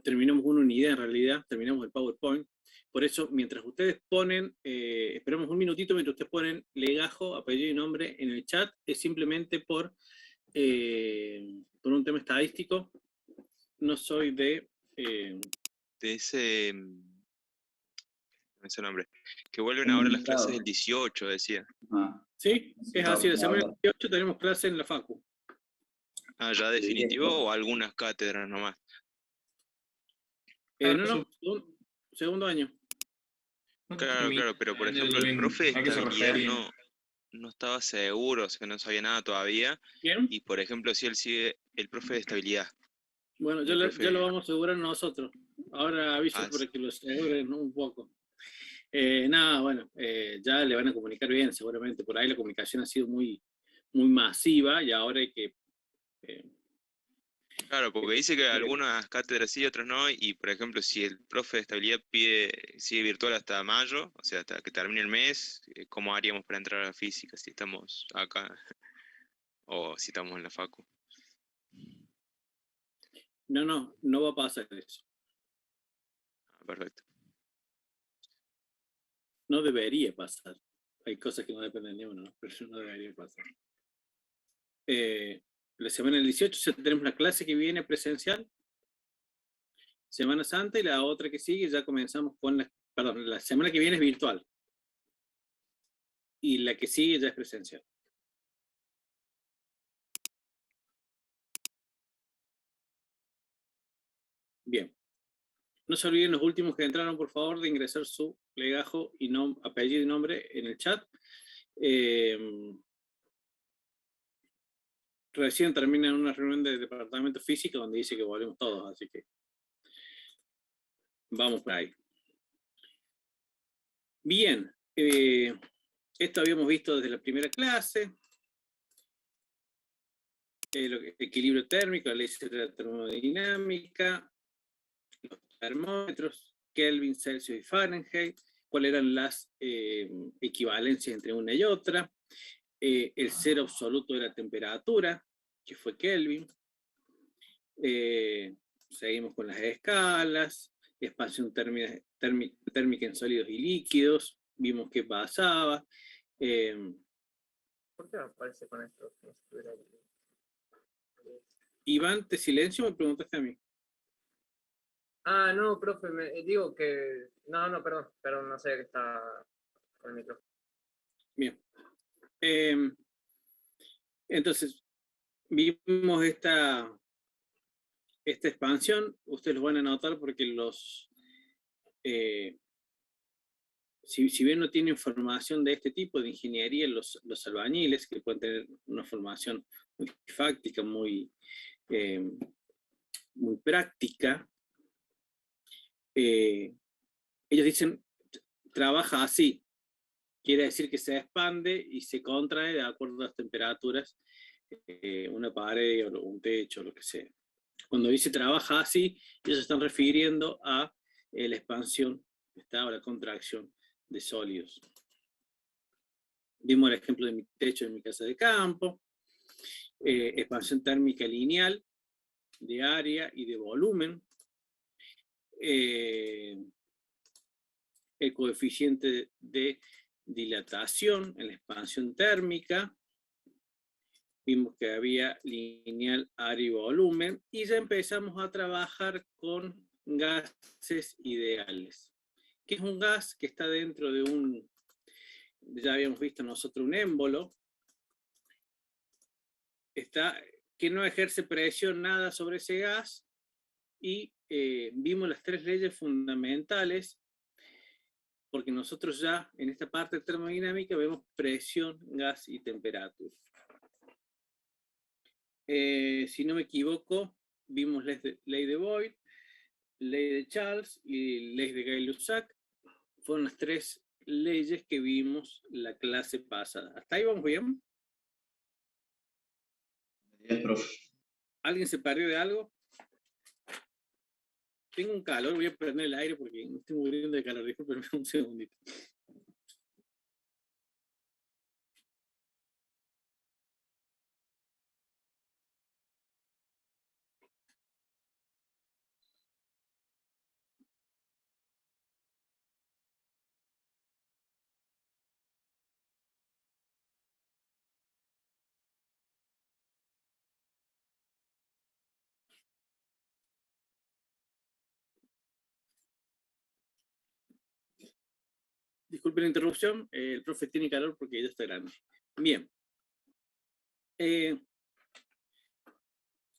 terminamos una unidad en realidad, terminamos el PowerPoint. Por eso, mientras ustedes ponen, esperamos un minutito mientras ustedes ponen legajo, apellido y nombre en el chat, es simplemente por un tema estadístico. No soy de... De ese... ese nombre. Que vuelven ahora las clases del 18, decía. Sí, es así, la semana 18 tenemos clase en la Facu. Ah, ¿ya definitivo o algunas cátedras nomás? No, segundo año. Claro, pero por ejemplo el profe de estabilidad no estaba seguro, o sea, no sabía nada todavía. ¿Bien? Y por ejemplo, si él sigue el profe de estabilidad. Bueno, ya lo vamos a asegurar nosotros. Ahora aviso para que lo aseguren un poco. Nada, bueno, ya le van a comunicar bien, seguramente. Por ahí la comunicación ha sido muy masiva y ahora hay que... Claro, porque dice que algunas cátedras sí, otras no, y por ejemplo, si el profe de estabilidad sigue virtual hasta mayo, o sea, hasta que termine el mes, ¿cómo haríamos para entrar a la física si estamos acá o si estamos en la facu? No va a pasar eso. Perfecto. No debería pasar. Hay cosas que no dependen de uno, pero eso no debería pasar. La semana del 18 ya tenemos la clase que viene presencial, Semana Santa, y la otra que sigue ya comenzamos con la semana que viene es virtual. Y la que sigue ya es presencial. Bien. No se olviden los últimos que entraron, por favor, de ingresar su legajo y apellido y nombre en el chat. Recién termina una reunión del departamento físico donde dice que volvemos todos, así que vamos por ahí. Bien, esto habíamos visto desde la primera clase. El equilibrio térmico, la ley de la termodinámica, los termómetros, Kelvin, Celsius y Fahrenheit, cuáles eran las equivalencias entre una y otra, el cero absoluto de la temperatura, que fue Kelvin. Seguimos con las escalas, expansión térmica en sólidos y líquidos, vimos qué pasaba. ¿Por qué me aparece con esto? Iván, ¿te silencio o me preguntaste a mí? Ah, no, profe, digo que... No, perdón, no sé que está con el micrófono. Bien. Entonces, vimos esta expansión, ustedes lo van a notar porque si bien no tienen formación de este tipo de ingeniería, los albañiles, que pueden tener una formación muy fáctica, muy práctica, ellos dicen, trabaja así, quiere decir que se expande y se contrae de acuerdo a las temperaturas, una pared o un techo, lo que sea. Cuando dice trabaja así, ellos se están refiriendo a la expansión, o la contracción de sólidos. Vimos el ejemplo de mi techo de mi casa de campo, expansión térmica lineal de área y de volumen, el coeficiente de dilatación en la expansión térmica, vimos que había lineal, área y volumen, y ya empezamos a trabajar con gases ideales. ¿Qué es un gas? Que está dentro de ya habíamos visto nosotros un émbolo, que no ejerce presión nada sobre ese gas, y vimos las tres leyes fundamentales, porque nosotros ya en esta parte termodinámica vemos presión, gas y temperatura. Si no me equivoco, vimos ley de Boyle, ley de Charles y ley de Gay-Lussac. Fueron las tres leyes que vimos la clase pasada. ¿Hasta ahí vamos bien? Bien, profe. ¿Alguien se perdió de algo? Tengo un calor, voy a prender el aire porque me estoy muriendo de calor. Disculpenme un segundito. Disculpen la interrupción, el profe tiene calor porque ya está grande. Bien.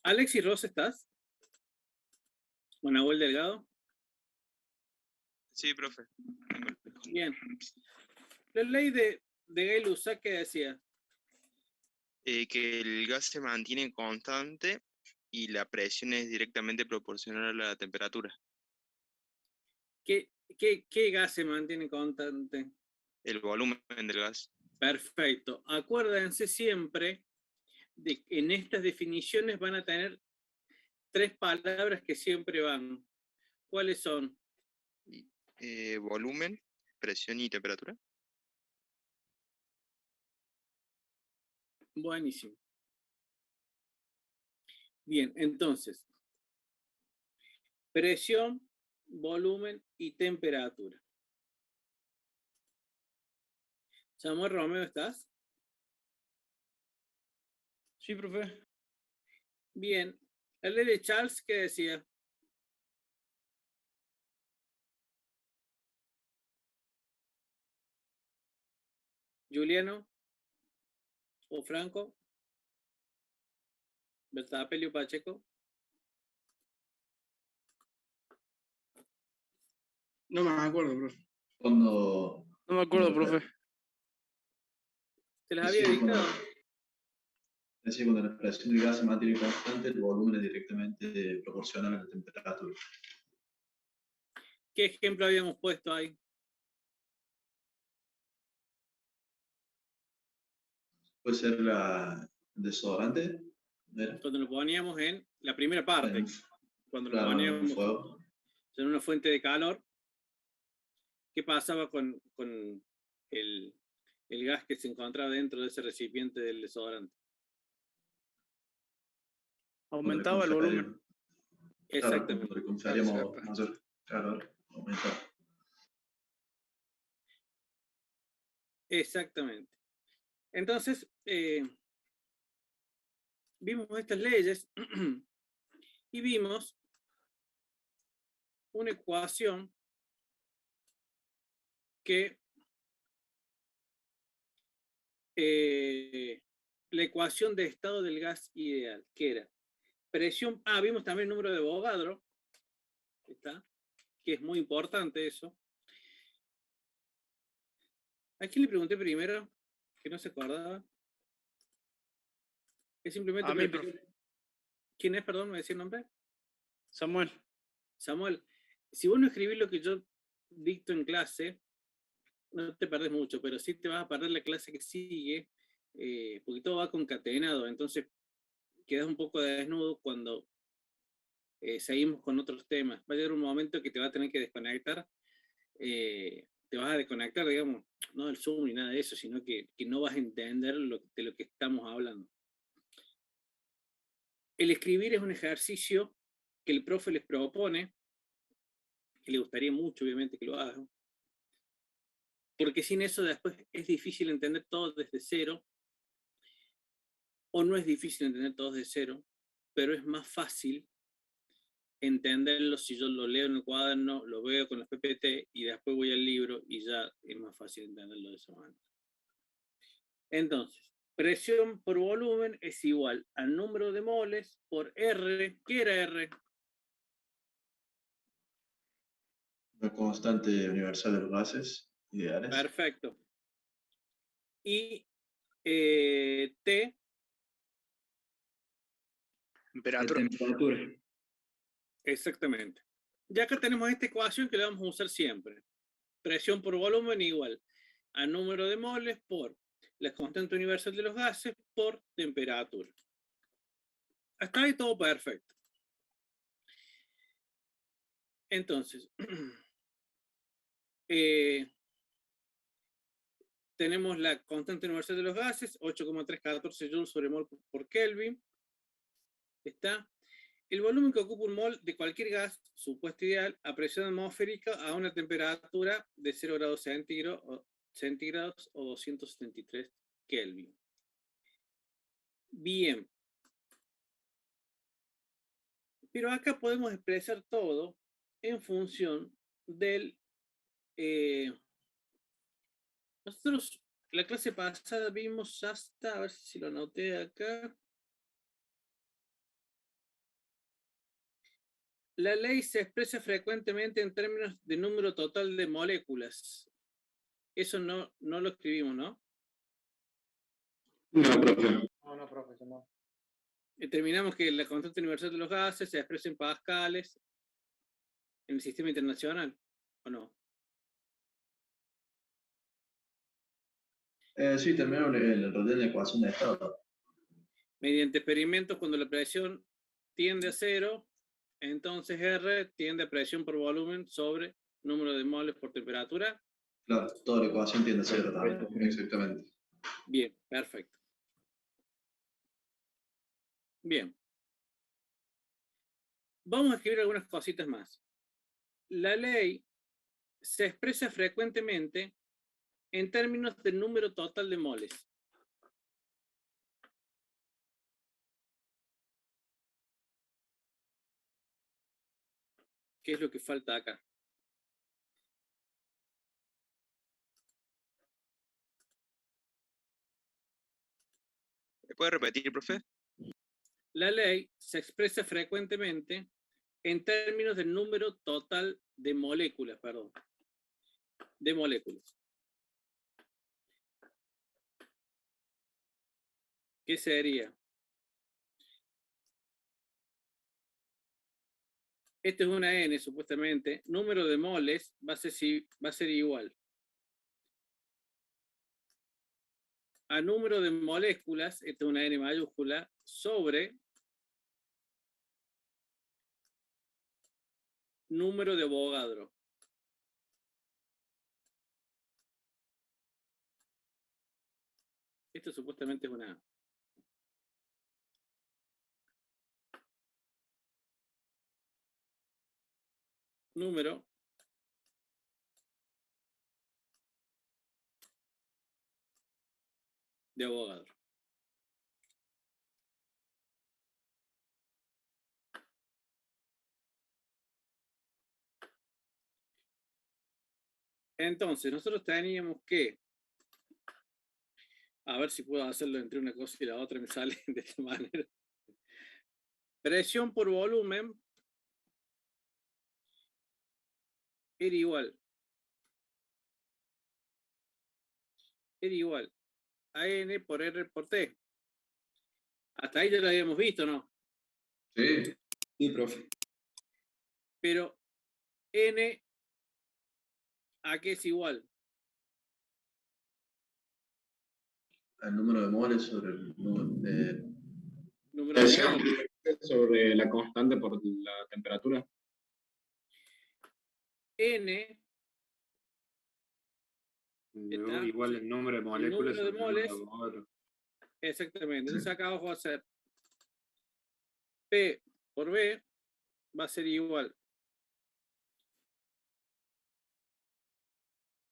Alexis Ross, ¿estás? ¿O Nahuel Delgado? Sí, profe. Bien. La ley de Gay-Lussac, ¿qué decía? Que el gas se mantiene constante y la presión es directamente proporcional a la temperatura. ¿Qué gas se mantiene constante? El volumen del gas. Perfecto. Acuérdense siempre de que en estas definiciones van a tener 3 palabras que siempre van. ¿Cuáles son? Volumen, presión y temperatura. Buenísimo. Bien, entonces, presión, volumen y temperatura. Samuel Romeo, ¿estás? Sí, profe. Bien. La ley de Charles, ¿qué decía? Juliano o Franco, Bertapelio Pacheco. No me acuerdo, profe. Cuando No me acuerdo, profe. ¿Se las Sí, había bueno. dictado? decía cuando la presión del gas se mantiene constante, el volumen es directamente proporcional a la temperatura. ¿Qué ejemplo habíamos puesto ahí? Puede ser el desodorante, ¿no era? Cuando lo poníamos en la primera parte, En- cuando lo claro, en un poníamos fuego. en una fuente de calor, ¿qué pasaba con el gas que se encontraba dentro de ese recipiente del desodorante? Aumentaba el volumen. Claro, Exactamente. cuando le conferíamos mayor calor, aumentaba. Exactamente. Entonces, vimos estas leyes y vimos una ecuación que la ecuación de estado del gas ideal, que era presión, vimos también el número de Avogadro, ¿está? Que es muy importante eso. ¿A quién le pregunté primero? Que no se acordaba. Es simplemente A mí, profe. ¿Quién es, perdón? ¿Me decía el nombre? Samuel. Samuel, si vos no escribís lo que yo dicto en clase, no te perdés mucho, pero sí te vas a perder la clase que sigue, porque todo va concatenado, entonces quedas un poco desnudo cuando seguimos con otros temas. Va a llegar un momento que te va a tener que desconectar, te vas a desconectar, digamos, no del Zoom ni nada de eso, sino que no vas a entender de lo que estamos hablando. El escribir es un ejercicio que el profe les propone, que le gustaría mucho, obviamente, que lo hagan, porque sin eso después es difícil entender todo desde cero, o no es difícil entender todo desde cero, pero es más fácil entenderlo si yo lo leo en el cuaderno, lo veo con los PPT y después voy al libro y ya es más fácil entenderlo de esa manera. Entonces, presión por volumen es igual al número de moles por R. ¿Qué era R? La constante universal de los gases ideales. Perfecto. Y T. Temperatura. Exactamente. Ya que tenemos esta ecuación que la vamos a usar siempre. Presión por volumen igual al número de moles por la constante universal de los gases por temperatura. Hasta ahí todo perfecto. Entonces, tenemos la constante universal de los gases, 8,314 joules sobre mol por Kelvin. Está el volumen que ocupa un mol de cualquier gas, supuesto ideal, a presión atmosférica a una temperatura de 0 grados centígrados o 273 Kelvin. Bien. Pero acá podemos expresar todo en función del Nosotros, la clase pasada vimos hasta, a ver si lo anoté acá. La ley se expresa frecuentemente en términos de número total de moléculas. Eso no lo escribimos, ¿no? No, profe. No, profe, no. Determinamos que la constante universal de los gases se expresa en pascales en el sistema internacional, ¿o no? Sí, terminaron el realidad de la ecuación de estado. Mediante experimentos, cuando la presión tiende a cero, entonces R tiende a presión por volumen sobre número de moles por temperatura. Claro, toda la ecuación tiende a cero también. Exactamente. Bien, perfecto. Bien. Vamos a escribir algunas cositas más. La ley se expresa frecuentemente en términos del número total de moles. ¿Qué es lo que falta acá? ¿Me puede repetir, profe? La ley se expresa frecuentemente en términos del número total de moléculas, perdón. De moléculas. ¿Qué sería? Esto es una N, supuestamente. Número de moles va a ser igual a número de moléculas, esto es una N mayúscula, sobre número de Avogadro. Esto supuestamente es una A. Número de Avogadro. Entonces, nosotros teníamos que, a ver si puedo hacerlo entre una cosa y la otra, me sale de esta manera. Presión por volumen era igual a N por R por T. Hasta ahí ya lo habíamos visto, ¿no? Sí. Sí, profe. Pero N, ¿a qué es igual? El número de moles sobre el número de... Número de moles. Sobre la constante por la temperatura. N No, igual el número de moléculas. número de sobre el número moles. de Avogadro. Exactamente. Entonces acá abajo va a ser P por B va a ser igual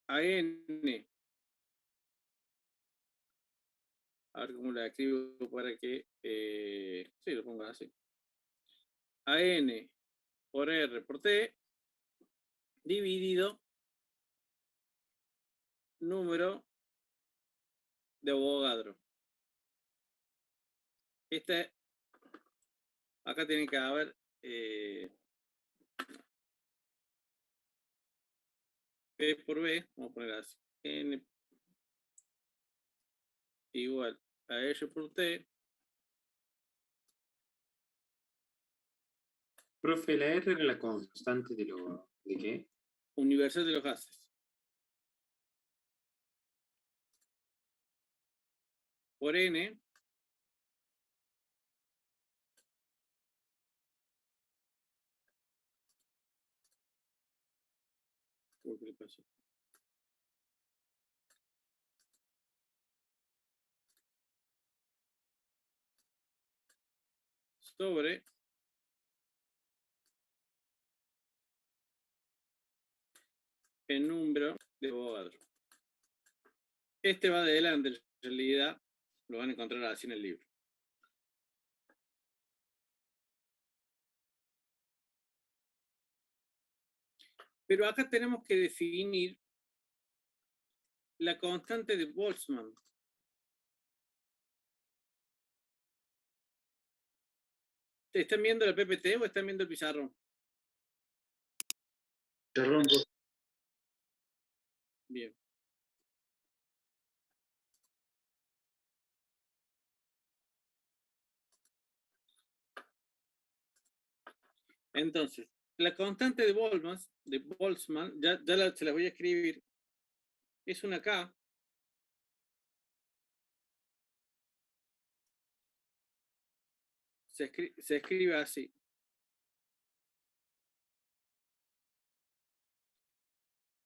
a N. A ver cómo la escribo para que... sí, lo pongo así. A N por R por T dividido número de Avogadro. Acá tiene que haber P por B, vamos a poner así, N igual a R por T. Profe, la R era la constante ¿de qué? Universal de los gases. Por N ¿qué le pasó? Sobre el número de Avogadro. Este va de adelante, en realidad lo van a encontrar así en el libro. Pero acá tenemos que definir la constante de Boltzmann. ¿Están viendo la PPT o están viendo el pizarrón? Perdón, profe. Bien. Entonces, la constante de Boltzmann, se la voy a escribir, es una K. Se escribe así.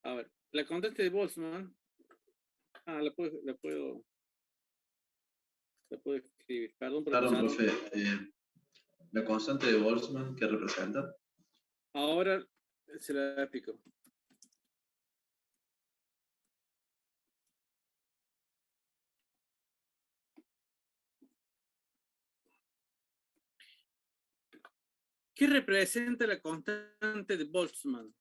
A ver, la constante de Boltzmann, la puedo escribir. Perdón por Perdón, empezar. profe. La constante de Boltzmann, ¿qué representa? Ahora se la explico. ¿Qué representa la constante de Boltzmann?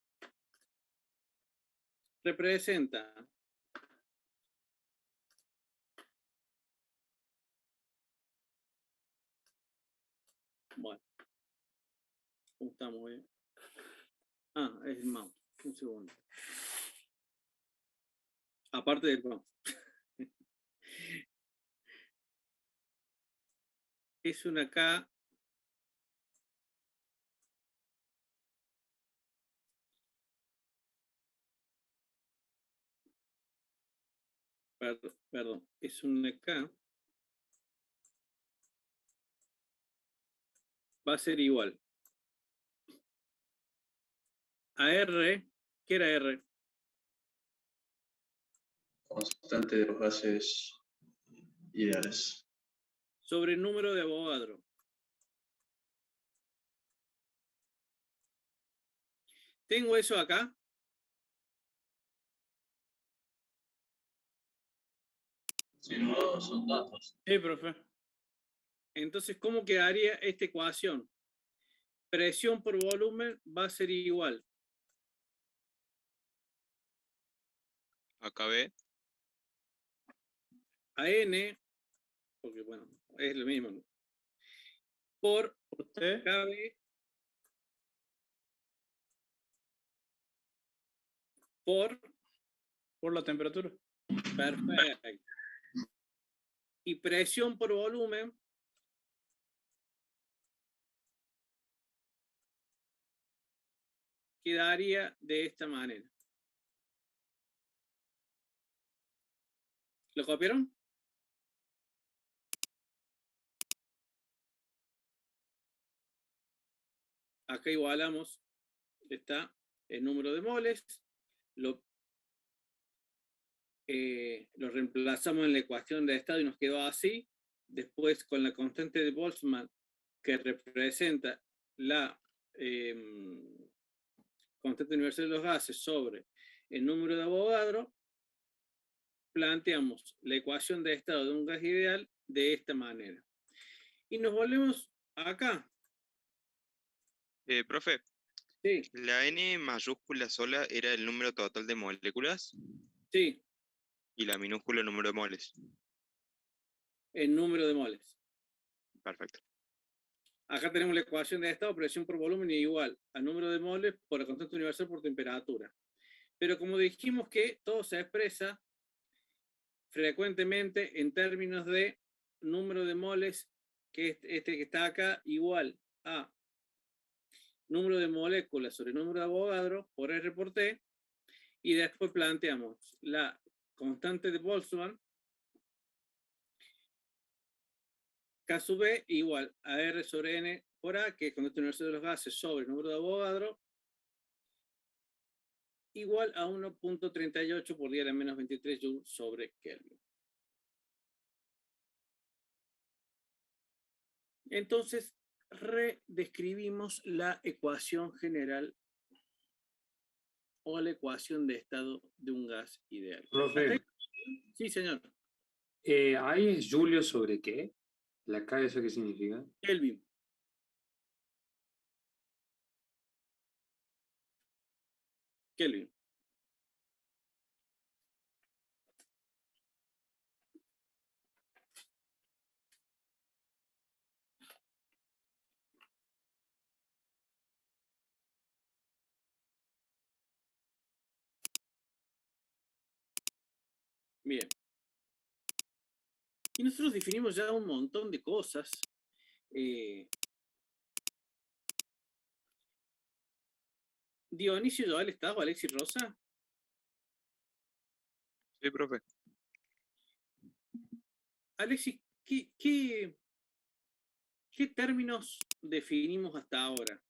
Representa bueno, ¿cómo estamos bien? Es el mouse. Un segundo. Aparte del mouse. Es una K. Perdón, es una K. Va a ser igual a R. ¿Qué era R? Constante de los gases ideales. Sobre el número de Avogadro. ¿Tengo eso acá? Si no, son datos. Sí, profe. Entonces, ¿cómo quedaría esta ecuación? Presión por volumen va a ser igual AKB. a N, porque bueno, es lo mismo, ¿no? Por ¿Usted? KB por Por la temperatura. perfecto. Y presión por volumen quedaría de esta manera. ¿Lo copiaron? Acá igualamos, está el número de moles, lo reemplazamos en la ecuación de estado y nos quedó así. Después, con la constante de Boltzmann, que representa la constante universal de los gases sobre el número de Avogadro, planteamos la ecuación de estado de un gas ideal de esta manera. Y nos volvemos acá. Profe, Sí, la N mayúscula sola era el número total de moléculas sí, y la minúscula el número de moles. el número de moles. Perfecto. Acá tenemos la ecuación de estado, presión por volumen igual al número de moles por la constante universal por temperatura. Pero como dijimos que todo se expresa frecuentemente en términos de número de moles, que este que está acá, igual a número de moléculas sobre número de Avogadro por R por T, y después planteamos la constante de Boltzmann, K sub B igual a R sobre N por A, que es constante universal de los gases sobre el número de Avogadro, igual a 1.38 por 10 a la menos 23 joules sobre Kelvin. Entonces, redescribimos la ecuación general o la ecuación de estado de un gas ideal. Profe, Sí, señor. ¿ahí es Julio sobre qué? ¿La K eso qué significa? Kelvin. Kelvin. Bien. Y nosotros definimos ya un montón de cosas. Dionisio Joel está o Alexis Rosa. Sí, profe. Alexis, ¿qué términos definimos hasta ahora?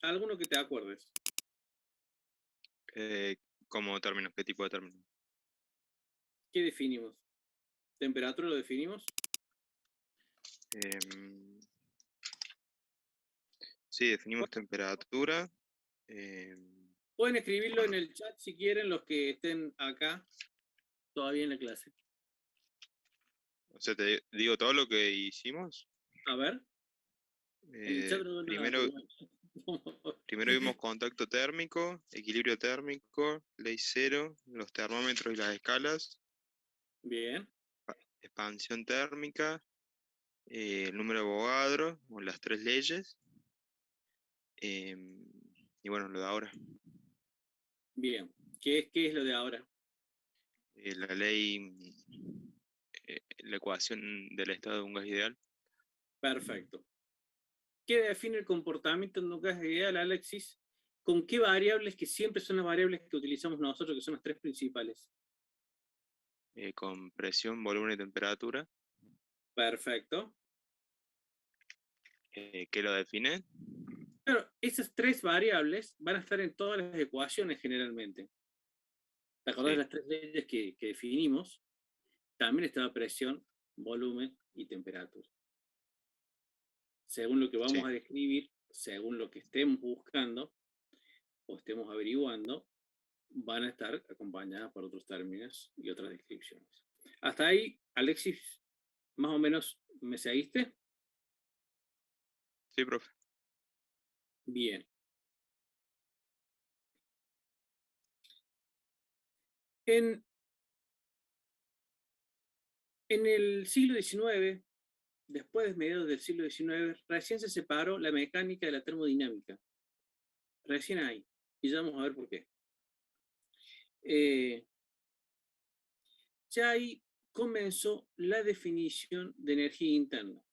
¿Alguno que te acuerdes? ¿Cómo términos? ¿Qué tipo de términos? ¿Qué definimos? ¿Temperatura lo definimos? Sí, definimos temperatura. Pueden escribirlo en el chat si quieren los que estén acá todavía en la clase. O sea, te digo todo lo que hicimos. A ver. En el chat no veo nada, Primero vimos contacto térmico, equilibrio térmico, ley cero, los termómetros y las escalas. Bien. Expansión térmica, el número de Avogadro, o las 3 leyes. Y bueno, lo de ahora. Bien. ¿Qué es lo de ahora? La ley, la ecuación del estado de un gas ideal. Perfecto. ¿Qué define el comportamiento de un gas ideal, Alexis? ¿Con qué variables, que siempre son las variables que utilizamos nosotros, que son las tres principales? Con presión, volumen y temperatura. Perfecto. ¿Qué lo define? Claro, esas tres variables van a estar en todas las ecuaciones generalmente. ¿Te acordás de las tres leyes que definimos? También estaba presión, volumen y temperatura. Según lo que vamos a describir, según lo que estemos buscando o estemos averiguando, van a estar acompañadas por otros términos y otras descripciones. Hasta ahí, Alexis, más o menos, ¿me seguiste? Sí, profe. Bien. En el siglo XIX, después de mediados del siglo XIX, recién se separó la mecánica de la termodinámica. Recién ahí. Y ya vamos a ver por qué. Ya ahí comenzó la definición de energía interna.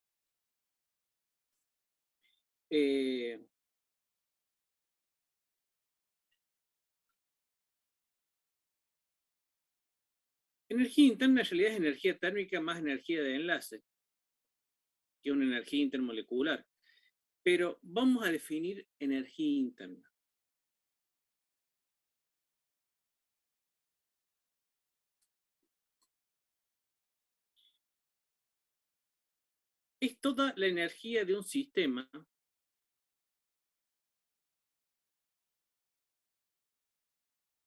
Energía interna en realidad es energía térmica más energía de enlace, que una energía intermolecular. Pero vamos a definir energía interna. Es toda la energía de un sistema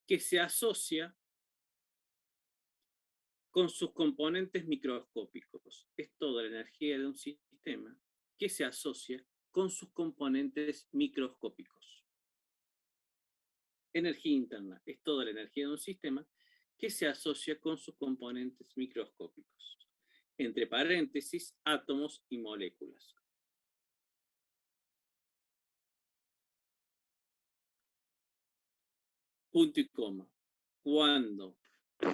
que se asocia con sus componentes microscópicos. Es toda la energía de un sistema que se asocia con sus componentes microscópicos. Energía interna es toda la energía de un sistema que se asocia con sus componentes microscópicos. Entre paréntesis, átomos y moléculas. Punto y coma. Cuando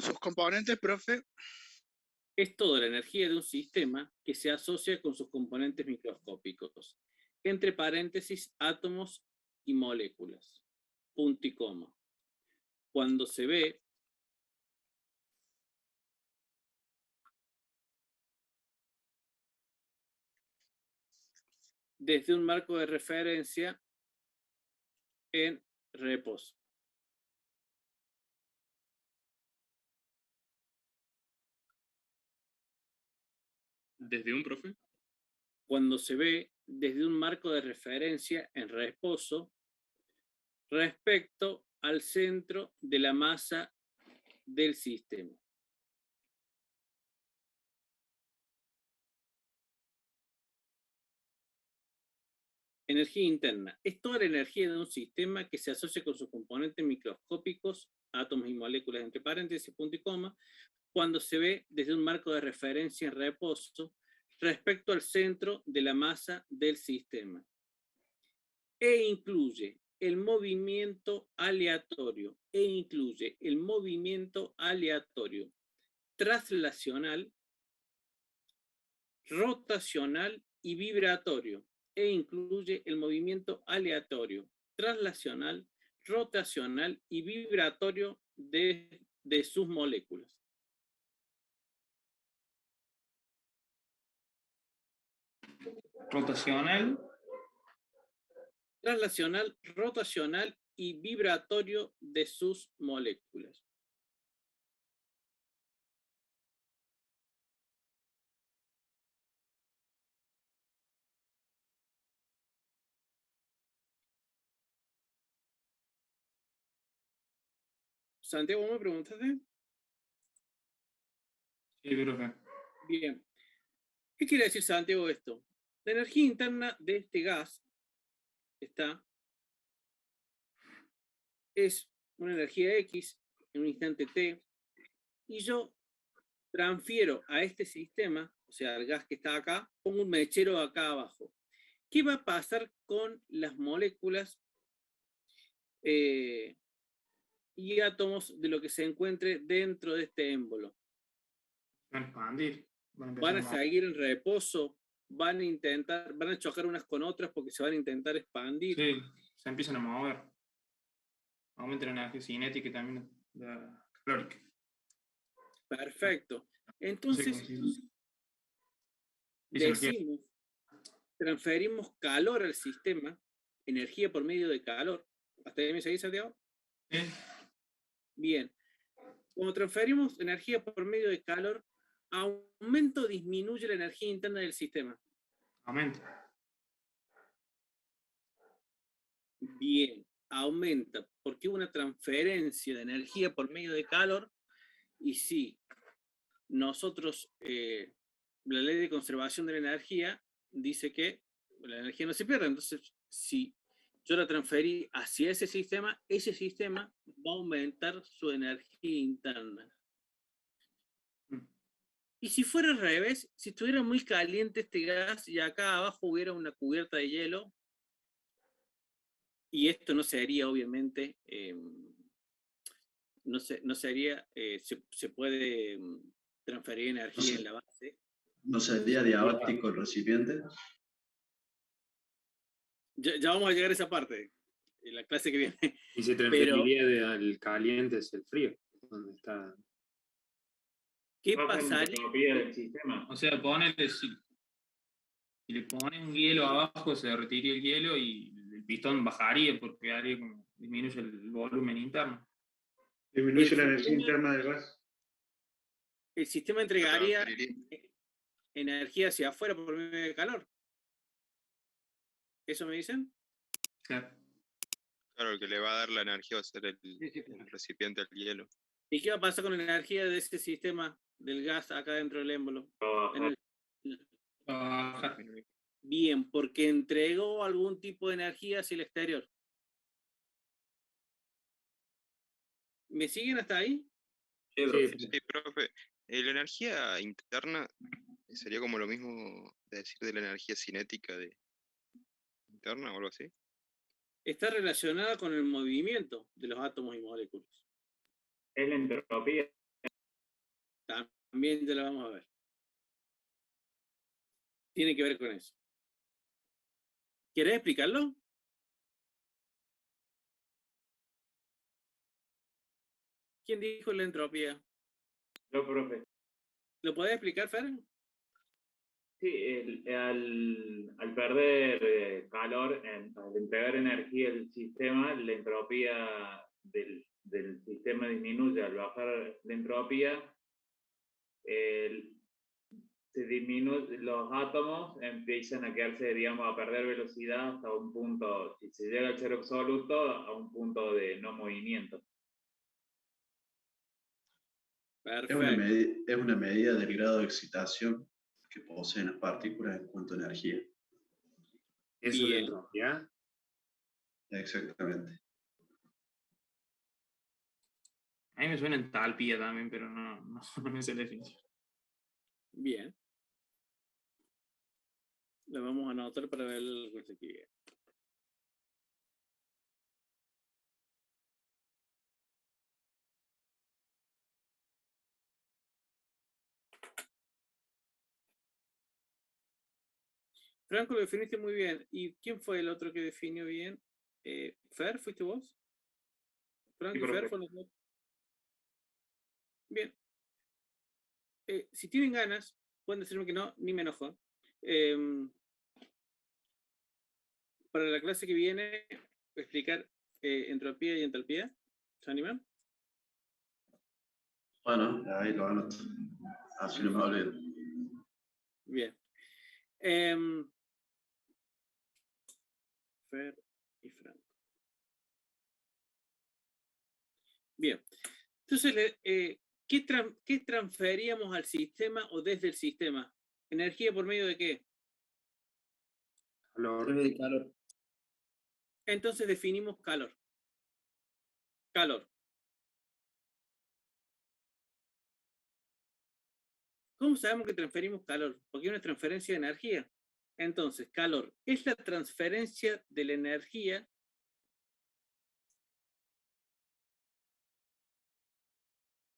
sus componentes, profe, es toda la energía de un sistema que se asocia con sus componentes microscópicos. Entre paréntesis, átomos y moléculas. Punto y coma. Cuando se ve desde un marco de referencia en reposo. ¿Desde un profe? Cuando se ve desde un marco de referencia en reposo respecto al centro de la masa del sistema. Energía interna. Es toda la energía de un sistema que se asocia con sus componentes microscópicos, átomos y moléculas entre paréntesis, punto y coma, cuando se ve desde un marco de referencia en reposo respecto al centro de la masa del sistema. E incluye el movimiento aleatorio e incluye el movimiento aleatorio traslacional, rotacional y vibratorio, e incluye el movimiento aleatorio traslacional, rotacional y vibratorio de sus moléculas. Rotacional. Traslacional, rotacional y vibratorio de sus moléculas. Santiago, ¿me preguntaste? Sí, profe. Bien. ¿Qué quiere decir, Santiago, esto? La energía interna de este gas es una energía X en un instante T, y yo transfiero a este sistema, o sea, al gas que está acá, pongo un mechero acá abajo. ¿Qué va a pasar con las moléculas y átomos de lo que se encuentre dentro de este émbolo? Van a expandir. Van a seguir en reposo, van a chocar unas con otras porque se van a intentar expandir. Sí, se empiezan a mover. Aumenta la energía cinética y también la calórica. Perfecto. Entonces, Dice energía. decimos, transferimos calor al sistema, energía por medio de calor. ¿Hasta ahí me seguís, Santiago? Sí. Bien. Cuando transferimos energía por medio de calor, ¿aumenta o disminuye la energía interna del sistema? Aumenta. Bien, aumenta, porque hubo una transferencia de energía por medio de calor, y sí, nosotros, la ley de conservación de la energía dice que la energía no se pierde, entonces si yo la transferí hacia ese sistema va a aumentar su energía interna. Y si fuera al revés, si estuviera muy caliente este gas y acá abajo hubiera una cubierta de hielo, y esto no sería obviamente, no sería, se puede transferir energía en la base. ¿No sería diabático el recipiente? Ya vamos a llegar a esa parte, en la clase que viene. Y se transferiría al caliente es el frío, donde está. ¿Qué Baja la pasaría? entropía del sistema. O sea, si le pones un hielo abajo, se derretiría el hielo y el pistón bajaría porque haría como disminuye el volumen interno. Disminuye la energía interna del gas. El sistema entregaría energía hacia afuera por medio de calor. ¿Eso me dicen? Claro. Claro, el que le va a dar la energía va a ser el recipiente del hielo. ¿Y qué va a pasar con la energía de este sistema del gas acá dentro del émbolo? Bien, porque entregó algún tipo de energía hacia el exterior. ¿Me siguen hasta ahí? Sí, profe. La energía interna sería como lo mismo de decir de la energía cinética interna o algo así. Está relacionada con el movimiento de los átomos y moléculas. Es la entropía. También ya la vamos a ver. Tiene que ver con eso. ¿Querés explicarlo? ¿Quién dijo la entropía? Yo, profe. ¿Lo podés explicar, Fer? Sí, al perder calor, al entregar energía al sistema, la entropía del sistema disminuye. Al bajar la entropía, se disminuye, los átomos empiezan a quedarse, digamos, a perder velocidad hasta un punto, si se llega al cero absoluto, a un punto de no movimiento. Perfecto. Es una medida del grado de excitación que poseen las partículas en cuanto a energía. ¿Eso es la entropía? Exactamente. A mí me suena entalpía también, pero no me sé la definición. Bien. Lo vamos a anotar para ver el que viene. Franco, lo definiste muy bien. ¿Y quién fue el otro que definió bien? ¿Fer? ¿Fuiste vos? Franco Sí, y Fer profe. fueron los dos. Bien. Si tienen ganas, pueden decirme que no, ni me enojo. Para la clase que viene, explicar entropía y entalpía. ¿Se animan? Bueno, ahí lo anoto. Así no me olvido. Bien. Fer y Franco. Bien. Entonces, ¿qué transferíamos al sistema o desde el sistema? ¿Energía por medio de qué? Calor. Entonces definimos calor. Calor. ¿Cómo sabemos que transferimos calor? Porque hay una transferencia de energía. Entonces, calor es la transferencia de la energía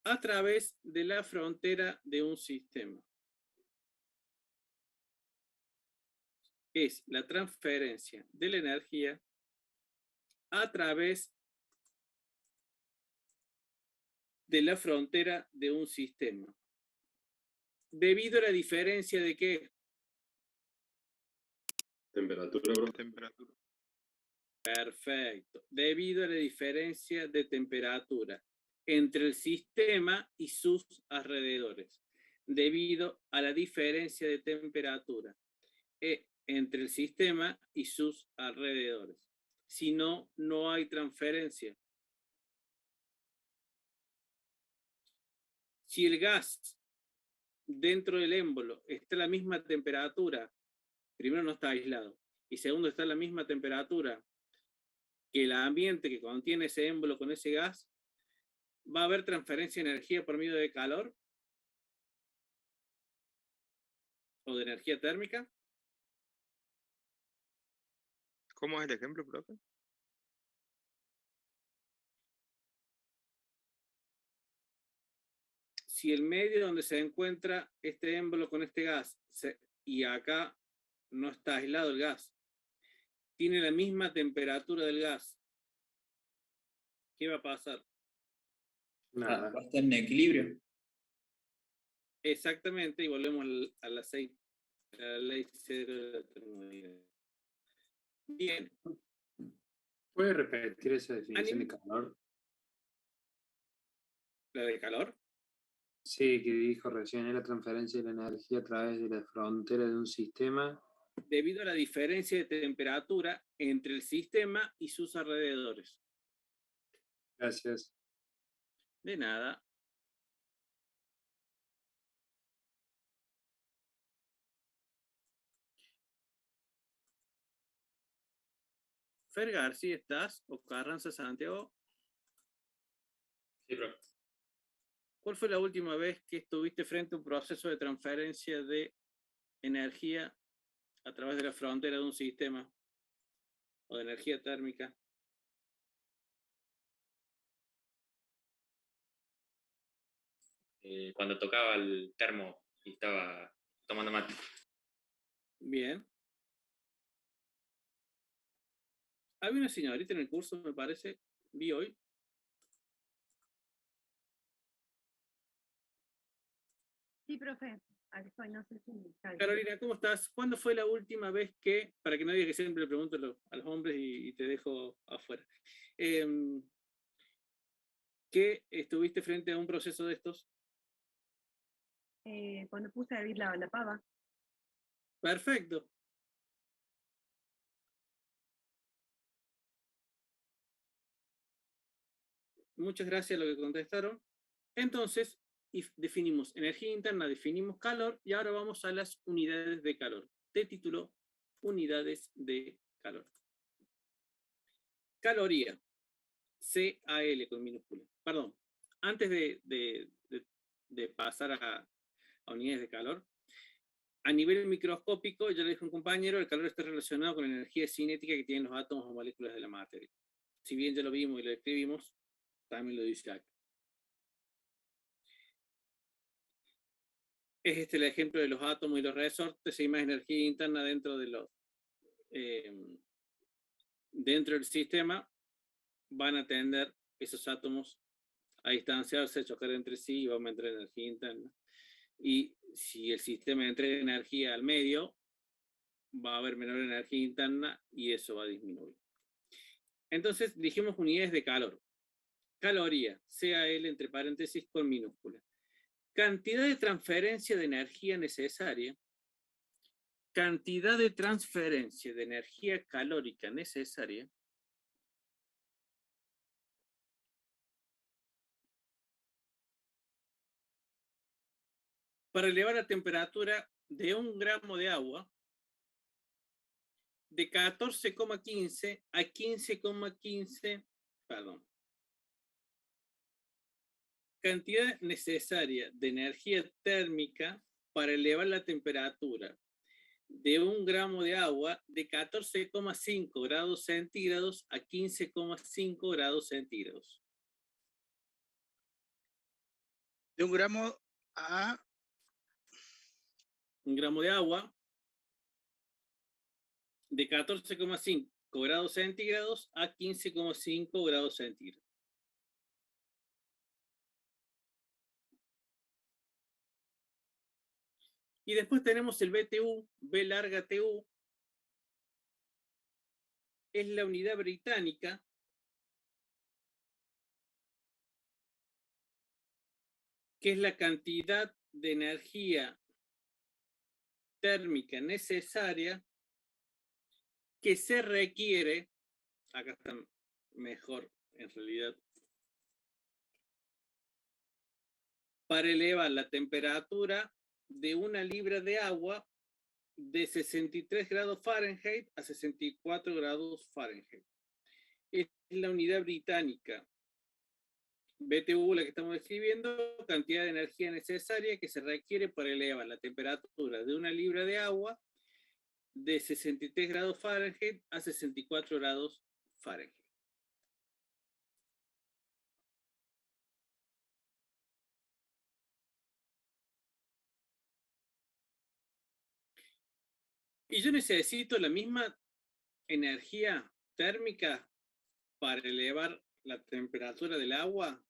a través de la frontera de un sistema. Es la transferencia de la energía a través de la frontera de un sistema. Debido a la diferencia de ¿qué? Temperatura. Temperatura. Perfecto. Debido a la diferencia de temperatura entre el sistema y sus alrededores. Debido a la diferencia de temperatura entre el sistema y sus alrededores. Si no, no hay transferencia. Si el gas dentro del émbolo está a la misma temperatura, primero no está aislado, y segundo está a la misma temperatura que el ambiente que contiene ese émbolo con ese gas, ¿va a haber transferencia de energía por medio de calor? ¿O de energía térmica? ¿Cómo es el ejemplo, profe? Si el medio donde se encuentra este émbolo con este gas, y acá no está aislado el gas, tiene la misma temperatura del gas, ¿qué va a pasar? Nada. Va a estar en equilibrio. Exactamente, y volvemos a la ley cero de la termodinámica. Bien. ¿Puede repetir esa definición de calor? ¿La de calor? Sí, que dijo recién, es la transferencia de la energía a través de la frontera de un sistema. Debido a la diferencia de temperatura entre el sistema y sus alrededores. Gracias. De nada. Fer García, ¿estás? ¿O Carranza Santiago? Sí, profe. ¿Cuál fue la última vez que estuviste frente a un proceso de transferencia de energía a través de la frontera de un sistema o de energía térmica? Cuando tocaba el termo y estaba tomando mate. Bien. Había una señorita en el curso, me parece, vi hoy. Sí, profe. Aquí estoy, no sé si... Carolina, ¿cómo estás? ¿Cuándo fue la última vez que, para que no digas que siempre le pregunto a los hombres y te dejo afuera, que estuviste frente a un proceso de estos? Cuando puse a hervir la pava. Perfecto. Muchas gracias a lo que contestaron. Entonces, definimos energía interna, definimos calor, y ahora vamos a las unidades de calor. De título, unidades de calor. Caloría. CAL con minúscula. Perdón. Antes de pasar a unidades de calor, a nivel microscópico, ya le dije a un compañero, el calor está relacionado con la energía cinética que tienen los átomos o moléculas de la materia. Si bien ya lo vimos y lo escribimos, también lo dice acá. Es este el ejemplo de los átomos y los resortes, hay más energía interna dentro de los dentro del sistema, van a tender esos átomos a distanciarse, a chocar entre sí y va a aumentar la energía interna. Y si el sistema entrega energía al medio, va a haber menor energía interna y eso va a disminuir. Entonces dijimos unidades de calor. Caloría, CAL entre paréntesis con minúscula. Cantidad de transferencia de energía necesaria. Cantidad de transferencia de energía calórica necesaria. Para elevar la temperatura de 1 gramo de agua de 14,15 a 15,15, perdón. Cantidad necesaria de energía térmica para elevar la temperatura de 1 gramo de agua de 14,5 grados centígrados a 15,5 grados centígrados. De 1 gramo a 1 gramo de agua de 14,5 grados centígrados a 15,5 grados centígrados. Y después tenemos el BTU, B larga TU, es la unidad británica que es la cantidad de energía térmica necesaria que se requiere, acá está mejor en realidad, para elevar la temperatura de 1 libra de agua de 63 grados Fahrenheit a 64 grados Fahrenheit. Es la unidad británica. BTU, la que estamos describiendo, cantidad de energía necesaria que se requiere para elevar la temperatura de 1 libra de agua de 63 grados Fahrenheit a 64 grados Fahrenheit. Y yo necesito la misma energía térmica para elevar la temperatura del agua,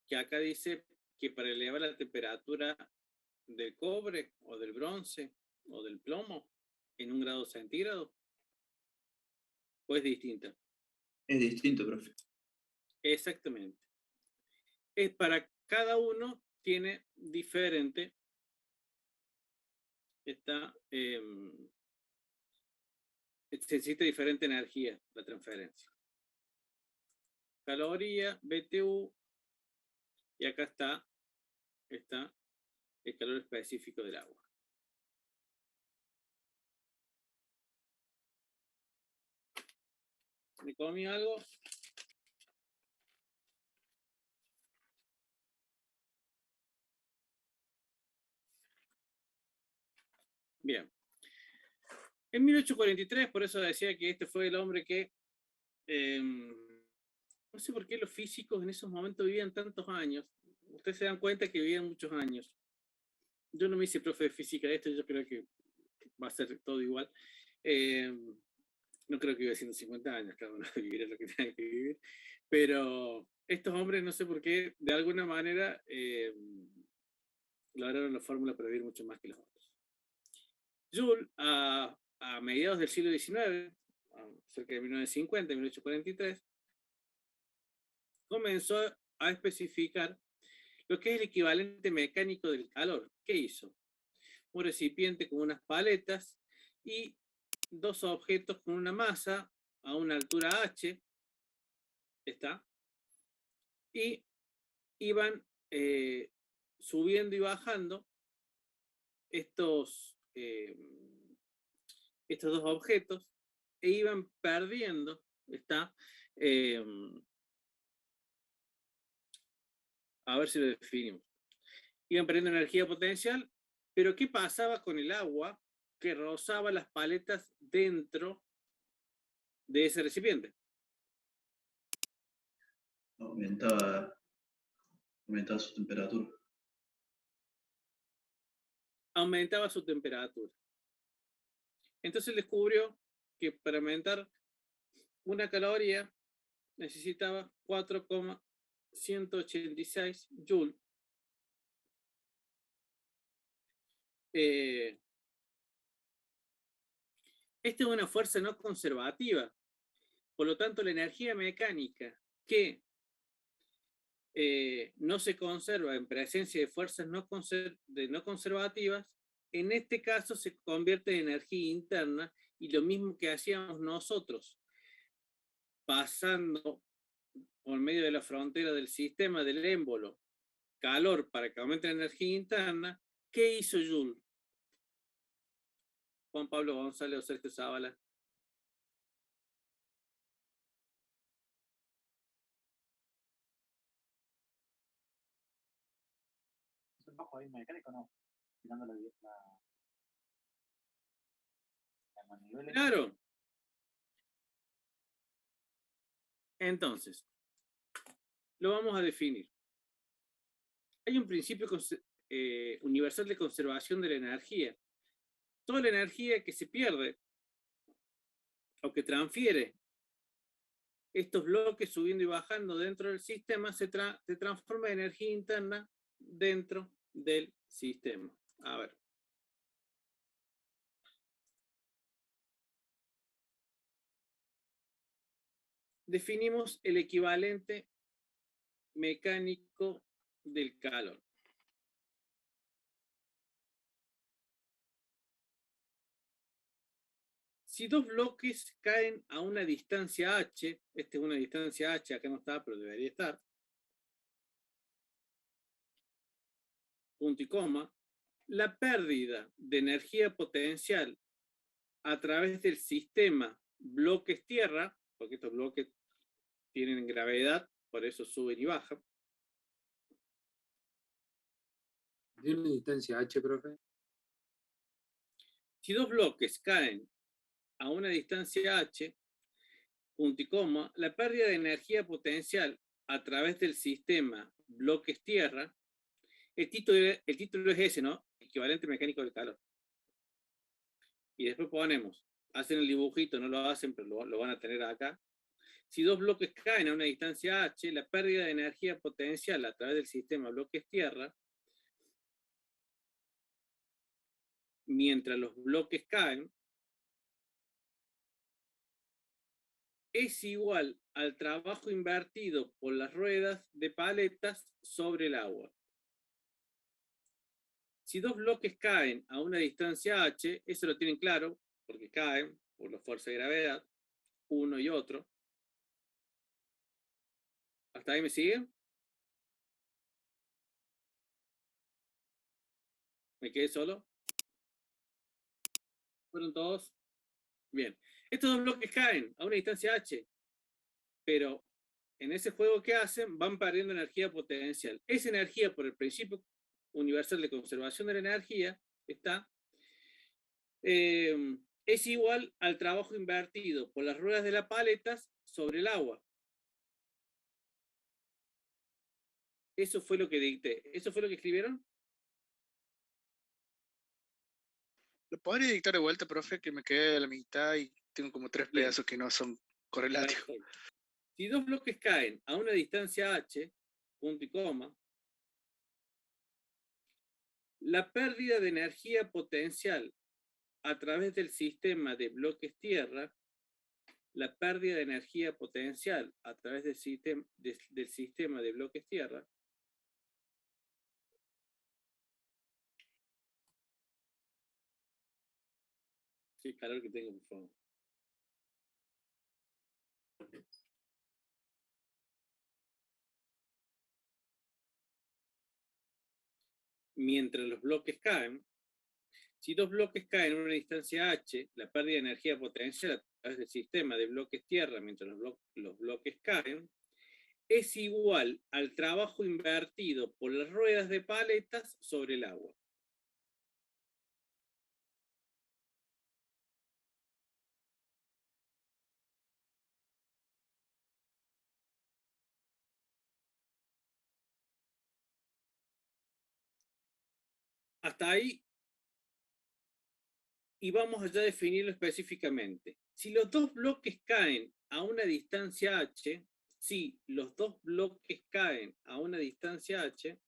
que acá dice que para elevar la temperatura del cobre o del bronce o del plomo en 1 grado centígrado, ¿o es distinta? Es distinto, profe. Exactamente. Es para cada uno tiene diferente necesita diferente energía la transferencia. Caloría, BTU, y acá está el calor específico del agua. ¿Me comí algo? Bien. En 1843, por eso decía que este fue el hombre que, no sé por qué los físicos en esos momentos vivían tantos años. Ustedes se dan cuenta que vivían muchos años. Yo no me hice profe de física de esto, yo creo que va a ser todo igual. No creo que viva 150 años, cada uno vivirá lo que tenga que vivir. Pero estos hombres, no sé por qué, de alguna manera, lograron la fórmula para vivir mucho más que los otros. Joule, a mediados del siglo XIX, cerca de 1950, 1843, comenzó a especificar lo que es el equivalente mecánico del calor. ¿Qué hizo? Un recipiente con unas paletas y 2 objetos con una masa a una altura h, ¿está? Y iban subiendo y bajando estos 2 objetos e iban perdiendo, ¿está? A ver si lo definimos. Iban perdiendo energía potencial, pero ¿qué pasaba con el agua que rozaba las paletas dentro de ese recipiente? Aumentaba su temperatura. aumentaba su temperatura. Entonces descubrió que para aumentar una caloría necesitaba 4,186 joules. Esta es una fuerza no conservativa. Por lo tanto, la energía mecánica que no se conserva en presencia de fuerzas no conservativas, en este caso se convierte en energía interna, y lo mismo que hacíamos nosotros, pasando por medio de la frontera del sistema del émbolo, calor para que aumente la energía interna. ¿Qué hizo Joule? Juan Pablo González o Sergio Zavala. Bajo ahí mecánico, no. Tirando la manivela. Claro. Entonces, lo vamos a definir. Hay un principio universal de conservación de la energía. Toda la energía que se pierde o que transfiere estos bloques subiendo y bajando dentro del sistema se transforma en energía interna dentro del sistema. A ver. Definimos el equivalente mecánico del calor. Si dos bloques caen a una distancia h, esta es una distancia h, acá no está, pero debería estar, punto y coma, la pérdida de energía potencial a través del sistema bloques-tierra, porque estos bloques tienen gravedad, por eso suben y bajan. ¿De una distancia h, profe? Si dos bloques caen a una distancia h, punto y coma, la pérdida de energía potencial a través del sistema bloques-tierra, el título es ese, ¿no? Equivalente mecánico del calor. Y después ponemos, hacen el dibujito, no lo hacen, pero lo van a tener acá. Si dos bloques caen a una distancia h, la pérdida de energía potencial a través del sistema bloques-tierra, mientras los bloques caen, es igual al trabajo invertido por las ruedas de paletas sobre el agua. Si dos bloques caen a una distancia h, eso lo tienen claro, porque caen por la fuerza de gravedad, uno y otro. ¿Hasta ahí me siguen? ¿Me quedé solo? ¿Fueron todos? Bien. Estos dos bloques caen a una distancia h, pero en ese juego que hacen van perdiendo energía potencial. Esa energía, por el principio universal de conservación de la energía, es igual al trabajo invertido por las ruedas de las paletas sobre el agua. Eso fue lo que dicté. ¿Eso fue lo que escribieron? ¿Lo podría dictar de vuelta, profe? Que me quedé a la mitad y tengo como 3 Bien. pedazos que no son correlativos. Perfecto. Si dos bloques caen a una distancia h, punto y coma, la pérdida de energía potencial a través del sistema de bloques-tierra, la pérdida de energía potencial a través del sistema de bloques-tierra, sí, calor que tengo, por favor. Mientras los bloques caen, si dos bloques caen en una distancia h, la pérdida de energía potencial a través del sistema de bloques-tierra mientras los bloques caen, es igual al trabajo invertido por las ruedas de paletas sobre el agua. Hasta ahí y vamos allá a definirlo específicamente. Si los dos bloques caen a una distancia h, si los dos bloques caen a una distancia h,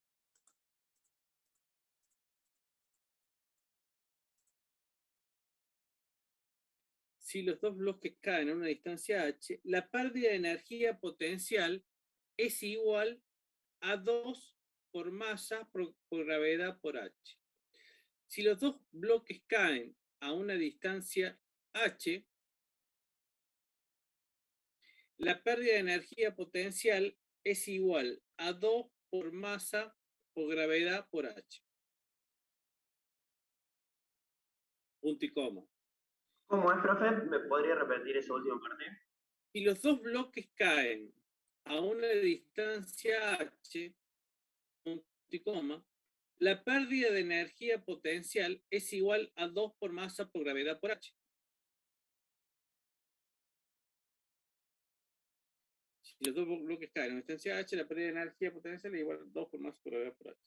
la pérdida de energía potencial es igual a 2 por masa por gravedad por h. Si los dos bloques caen a una distancia h, la pérdida de energía potencial es igual a 2 por masa por gravedad por h. Punto y coma. ¿Cómo es, profe? ¿Me podría repetir esa última parte? Si los dos bloques caen a una distancia h, punto y coma, la pérdida de energía potencial es igual a 2 por masa por gravedad por h. Si los dos bloques caen a una distancia h, la pérdida de energía potencial es igual a 2 por masa por gravedad por h.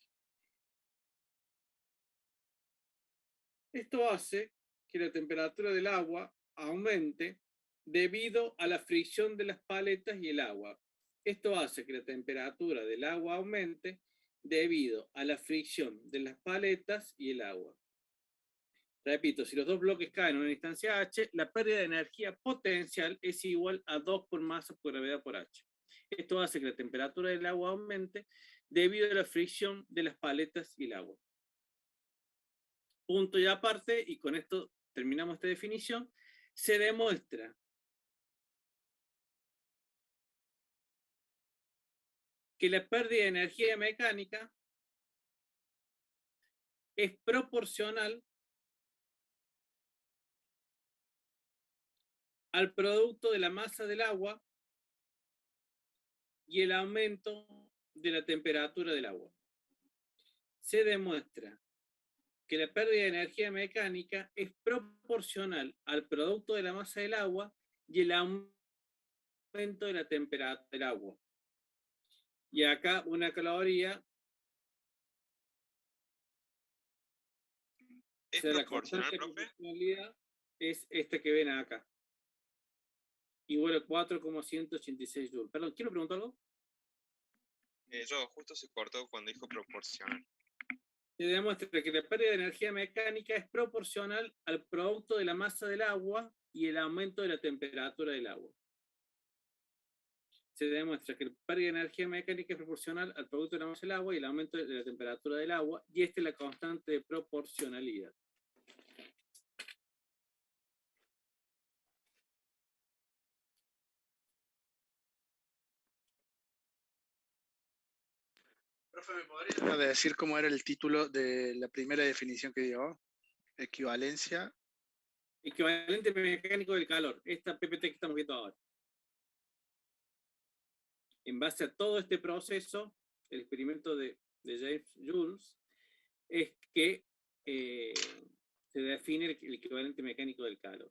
Esto hace que la temperatura del agua aumente debido a la fricción de las paletas y el agua. Esto hace que la temperatura del agua aumente debido a la fricción de las paletas y el agua. Repito, si los dos bloques caen en una distancia h, la pérdida de energía potencial es igual a 2 por masa por gravedad por h. Esto hace que la temperatura del agua aumente debido a la fricción de las paletas y el agua. Punto y aparte, y con esto terminamos esta definición, se demuestra que la pérdida de energía mecánica es proporcional al producto de la masa del agua y el aumento de la temperatura del agua. Se demuestra que la pérdida de energía mecánica es proporcional al producto de la masa del agua y el aumento de la temperatura del agua. Y acá una caloría. ¿Es O sea, proporcional, la profe? proporcionalidad es esta que ven acá. Igual a 4,186 joules. Perdón, ¿quiero preguntar algo? Yo justo se cortó cuando dijo proporcional. Se demuestra que la pérdida de energía mecánica es proporcional al producto de la masa del agua y el aumento de la temperatura del agua. Se demuestra que la pérdida de energía mecánica es proporcional al producto de la masa del agua y el aumento de la temperatura del agua, y esta es la constante de proporcionalidad. Profe, ¿me podría decir cómo era el título de la primera definición que dio? Equivalencia. Equivalente mecánico del calor. Esta PPT que estamos viendo ahora. En base a todo este proceso, el experimento de James Joule, es que se define el equivalente mecánico del calor.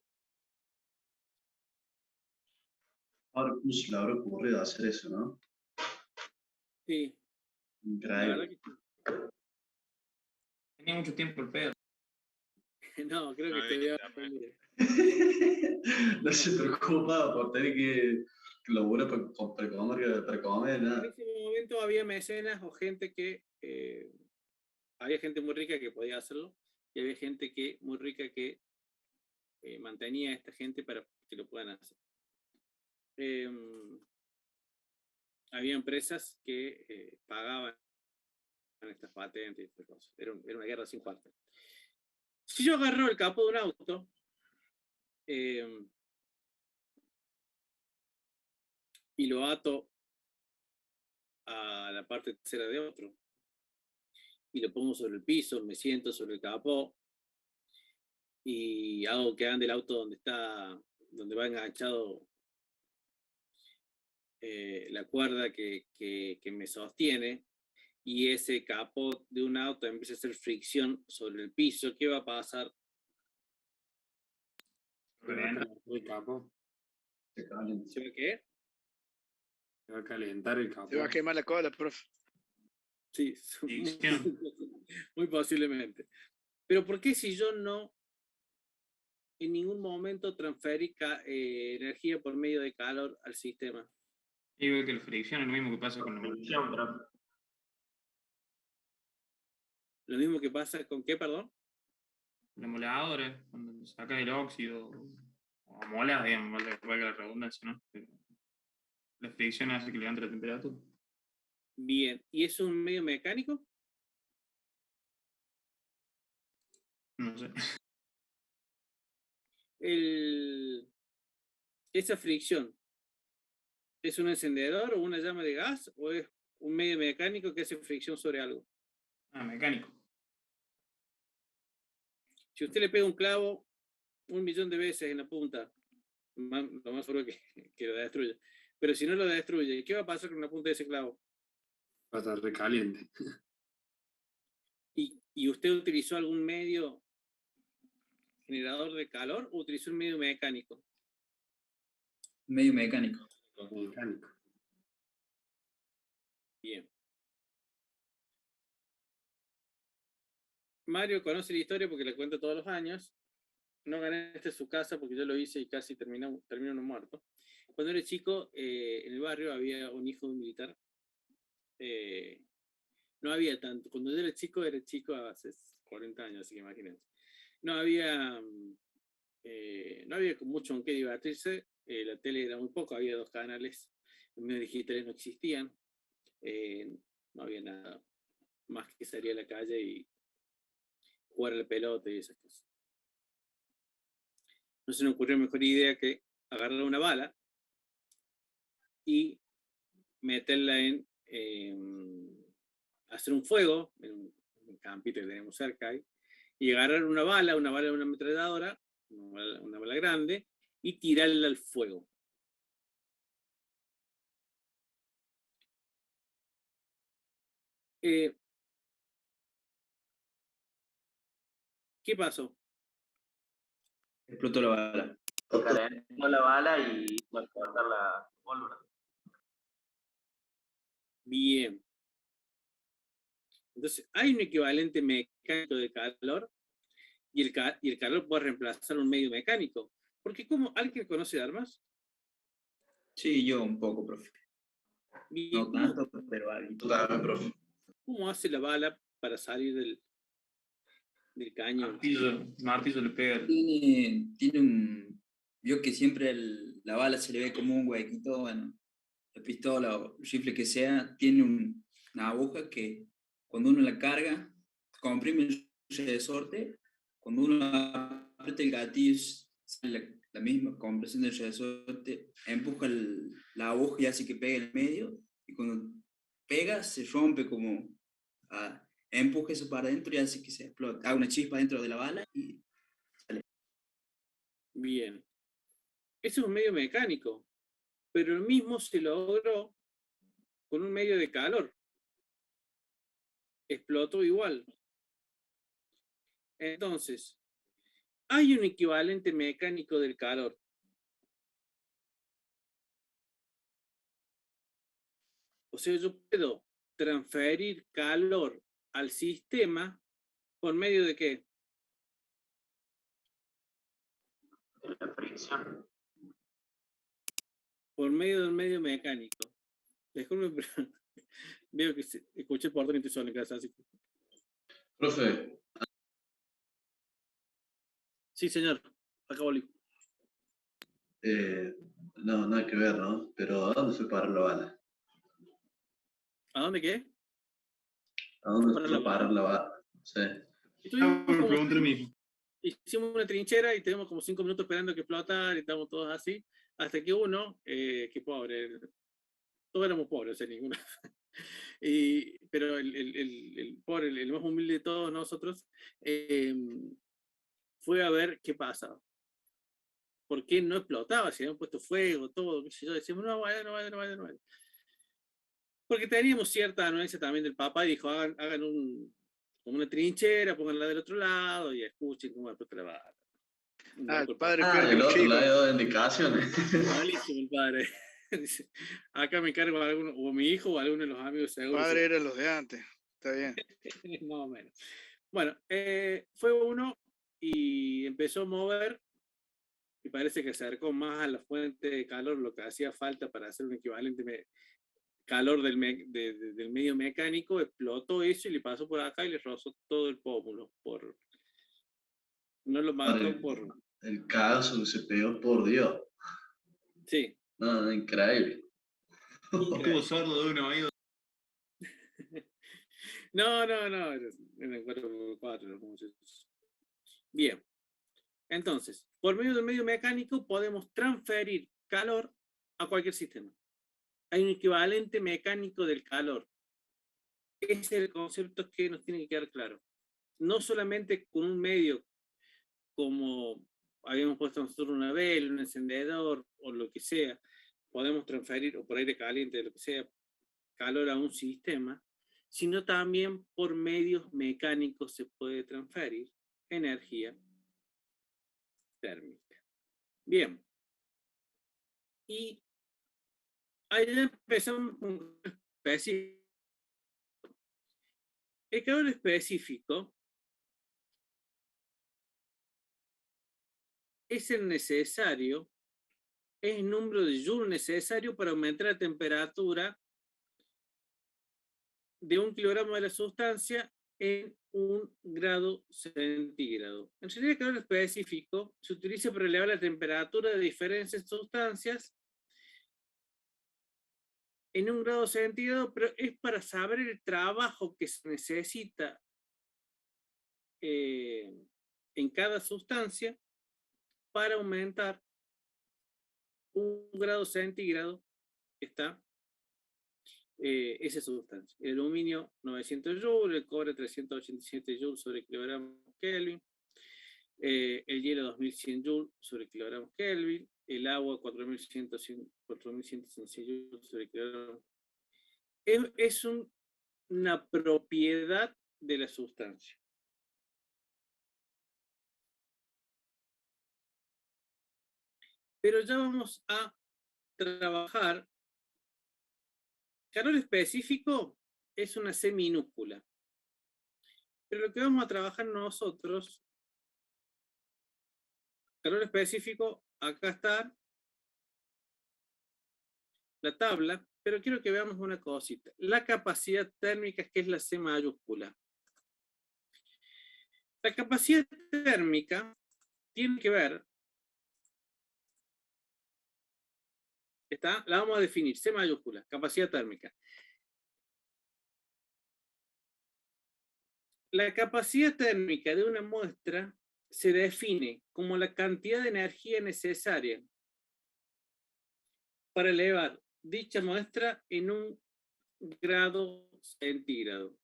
Ahora, ¿cómo se le habrá ocurrido hacer eso, no? Sí. Increíble. Tenía mucho tiempo el pedo. No, creo que todavía. No se preocupaba por tener que laburar para comer, nada. En ese momento había mecenas o gente que había gente muy rica que podía hacerlo, y había gente muy rica que mantenía a esta gente para que lo puedan hacer. Había empresas que pagaban estas patentes y estas cosas. Era una guerra sin parte. Si yo agarro el capó de un auto, y lo ato a la parte trasera de otro, y lo pongo sobre el piso, me siento sobre el capó, y hago que ande el auto donde va enganchado la cuerda que me sostiene, y ese capó de un auto empieza a hacer fricción sobre el piso, ¿qué va a pasar? El capó. Se calienta. ¿Se va a qué? Se va a calentar el capó. Se va a quemar la cola, profe. Sí, muy posiblemente. Pero ¿por qué si yo no en ningún momento transferir energía por medio de calor al sistema. Igual que la fricción es lo mismo que pasa con la Fricción, profe. Lo mismo que pasa con ¿qué, perdón? la moladora, cuando sacas el óxido, o molas, digamos, valga la redundancia, ¿no? Pero la fricción hace que levante la temperatura. Bien, ¿y eso es un medio mecánico? No sé. Esa fricción, ¿es un encendedor o una llama de gas o es un medio mecánico que hace fricción sobre algo? Ah, mecánico. Si usted le pega un clavo 1.000.000 de veces en la punta, lo más seguro que lo destruya. Pero si no lo destruye, ¿qué va a pasar con la punta de ese clavo? Va a estar recaliente. ¿Y usted utilizó algún medio generador de calor o utilizó un medio mecánico? Medio mecánico. Mecánico. Bien. Mario conoce la historia porque la cuenta todos los años. No ganaste su casa porque yo lo hice y casi terminó uno muerto. Cuando era chico, en el barrio había un hijo de un militar. No había tanto. Cuando yo era chico hace 40 años, así que imagínense. No había mucho con qué divertirse. La tele era muy poco, había 2 canales. Los medios digitales no existían. No había nada más que salir a la calle y jugar a la pelota y esas cosas. No se me ocurrió mejor idea que agarrar una bala y meterla en hacer un fuego en un campito que tenemos cerca ahí, y agarrar una bala de una ametralladora, una bala grande, y tirarla al fuego. ¿Qué pasó? Explotó la bala. Calentó la bala y no explotar la pólvora. Bien. Entonces, hay un equivalente mecánico de calor y el calor puede reemplazar un medio mecánico. Porque ¿cómo? ¿Alguien conoce armas? Sí, yo un poco, profe. Bien, No tanto, pero algo. También, profe. ¿Cómo hace la bala para salir del cañón? Martillo le pega. Tiene un... Vio que siempre la bala se le ve como un huequito, bueno, la pistola o el rifle que sea, tiene una aguja que cuando uno la carga, comprime el resorte, cuando uno aprieta el gatillo, sale la misma compresión del resorte, empuja la aguja y hace que pegue en el medio, y cuando pega se rompe como... empuja eso para adentro y hace que se explote. Haga una chispa dentro de la bala y sale. Bien. Eso es un medio mecánico, pero el mismo se logró con un medio de calor. Explotó igual. Entonces, hay un equivalente mecánico del calor. O sea, yo puedo transferir calor al sistema por medio de ¿qué? La fricción. Por medio de un medio mecánico. Disculpe, pero veo que escuché por dentro y estoy solo en casa, así que... Profe, Sí, señor. Acá volví. no, nada que ver, ¿no? Pero ¿a dónde fue parar la bala? ¿A dónde qué? ¿A dónde Para fue la parar la bala? Sí. Hicimos una trinchera y tenemos como 5 minutos esperando que explotara y estamos todos así, hasta que uno, que pobre, todos éramos pobres, o sea, ninguno. Pero el pobre, el más humilde de todos nosotros, fue a ver qué pasaba. ¿Por qué no explotaba? Si habían puesto fuego, todo, qué sé yo, decíamos, no vaya. Porque teníamos cierta anuencia también del papá y dijo, hagan como una trinchera, pónganla del otro lado y escuchen cómo explota la bala. El padre el otro lado de indicaciones. Malísimo el padre. Dice, acá me encargo de alguno, o mi hijo o alguno de los amigos seguro. Padre eran los de antes, está bien. Más o menos. Bueno, fue uno y empezó a mover y parece que se acercó más a la fuente de calor, lo que hacía falta para hacer un equivalente calor del medio mecánico, explotó eso y le pasó por acá y le rozó todo el pómulo. No lo mató por... El caso que se pegó, por Dios. Sí. No, increíble. Estuvo sordo de un oído. No, en el 4x4. Bien, entonces, por medio del medio mecánico podemos transferir calor a cualquier sistema. Hay un equivalente mecánico del calor. Ese es el concepto que nos tiene que quedar claro. No solamente con un medio como habíamos puesto nosotros una vela, un encendedor o lo que sea, podemos transferir, o por aire caliente, lo que sea, calor a un sistema, sino también por medios mecánicos se puede transferir energía térmica. Bien. Y ahí ya empezamos con específico. El calor específico es el necesario, es el número de joules necesario para aumentar la temperatura de 1 kilogramo de la sustancia en 1 grado centígrado. En realidad, el calor específico se utiliza para elevar la temperatura de diferentes sustancias en 1 grado centígrado, pero es para saber el trabajo que se necesita en cada sustancia para aumentar 1 grado centígrado. Está esa sustancia. El aluminio 900 joules, el cobre 387 joules sobre kilogramo Kelvin, el hielo 2100 joules sobre kilogramo Kelvin, el agua 4116 joules sobre kilogramo. Es una propiedad de la sustancia. Pero ya vamos a trabajar. Calor específico es una C minúscula. Pero lo que vamos a trabajar nosotros, calor específico, acá está la tabla, pero quiero que veamos una cosita. La capacidad térmica, que es la C mayúscula. La capacidad térmica tiene que ver, la vamos a definir, C mayúscula, capacidad térmica. La capacidad térmica de una muestra se define como la cantidad de energía necesaria para elevar dicha muestra en 1 grado centígrado.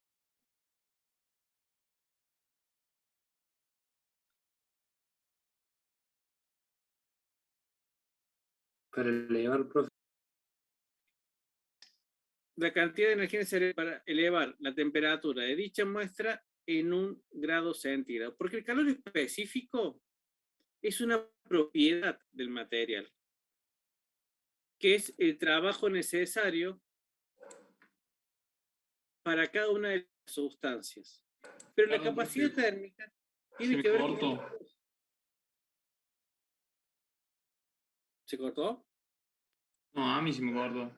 Para elevar, profe. La cantidad de energía necesaria para elevar la temperatura de dicha muestra en 1 grado centígrado. Porque el calor específico es una propiedad del material, que es el trabajo necesario para cada una de las sustancias. Pero la capacidad térmica tiene que ver con... ¿Se cortó? No, a mí sí me cortó.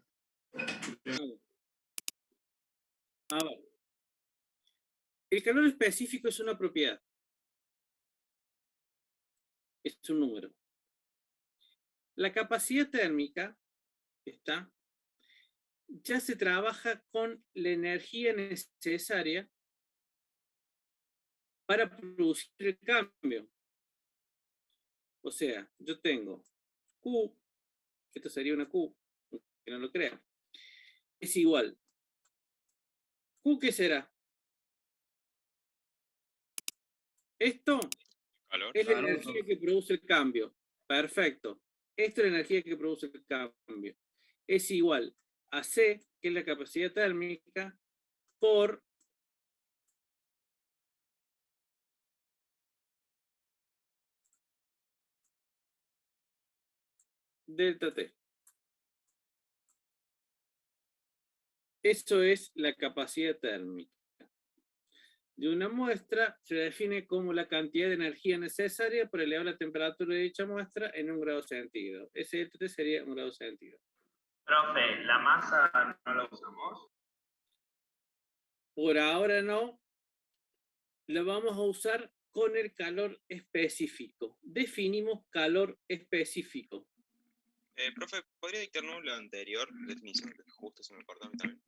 A ver. El calor específico es una propiedad. Es un número. La capacidad térmica ya se trabaja con la energía necesaria para producir el cambio. O sea, yo tengo Q, esto sería una Q, que no lo crean, es igual. ¿Q qué será? Esto es la energía que produce el cambio. Perfecto. Esto es la energía que produce el cambio. Es igual a C, que es la capacidad térmica, por delta T. Eso es la capacidad térmica. de una muestra se define como la cantidad de energía necesaria para elevar la temperatura de dicha muestra en 1 grado centígrado. Ese delta T sería 1 grado centígrado. Profe, ¿la masa no la usamos? Por ahora no. Lo vamos a usar con el calor específico. Definimos calor específico. Profe, ¿podría dictarnos la anterior definición? Que justo se me cortó a mí también.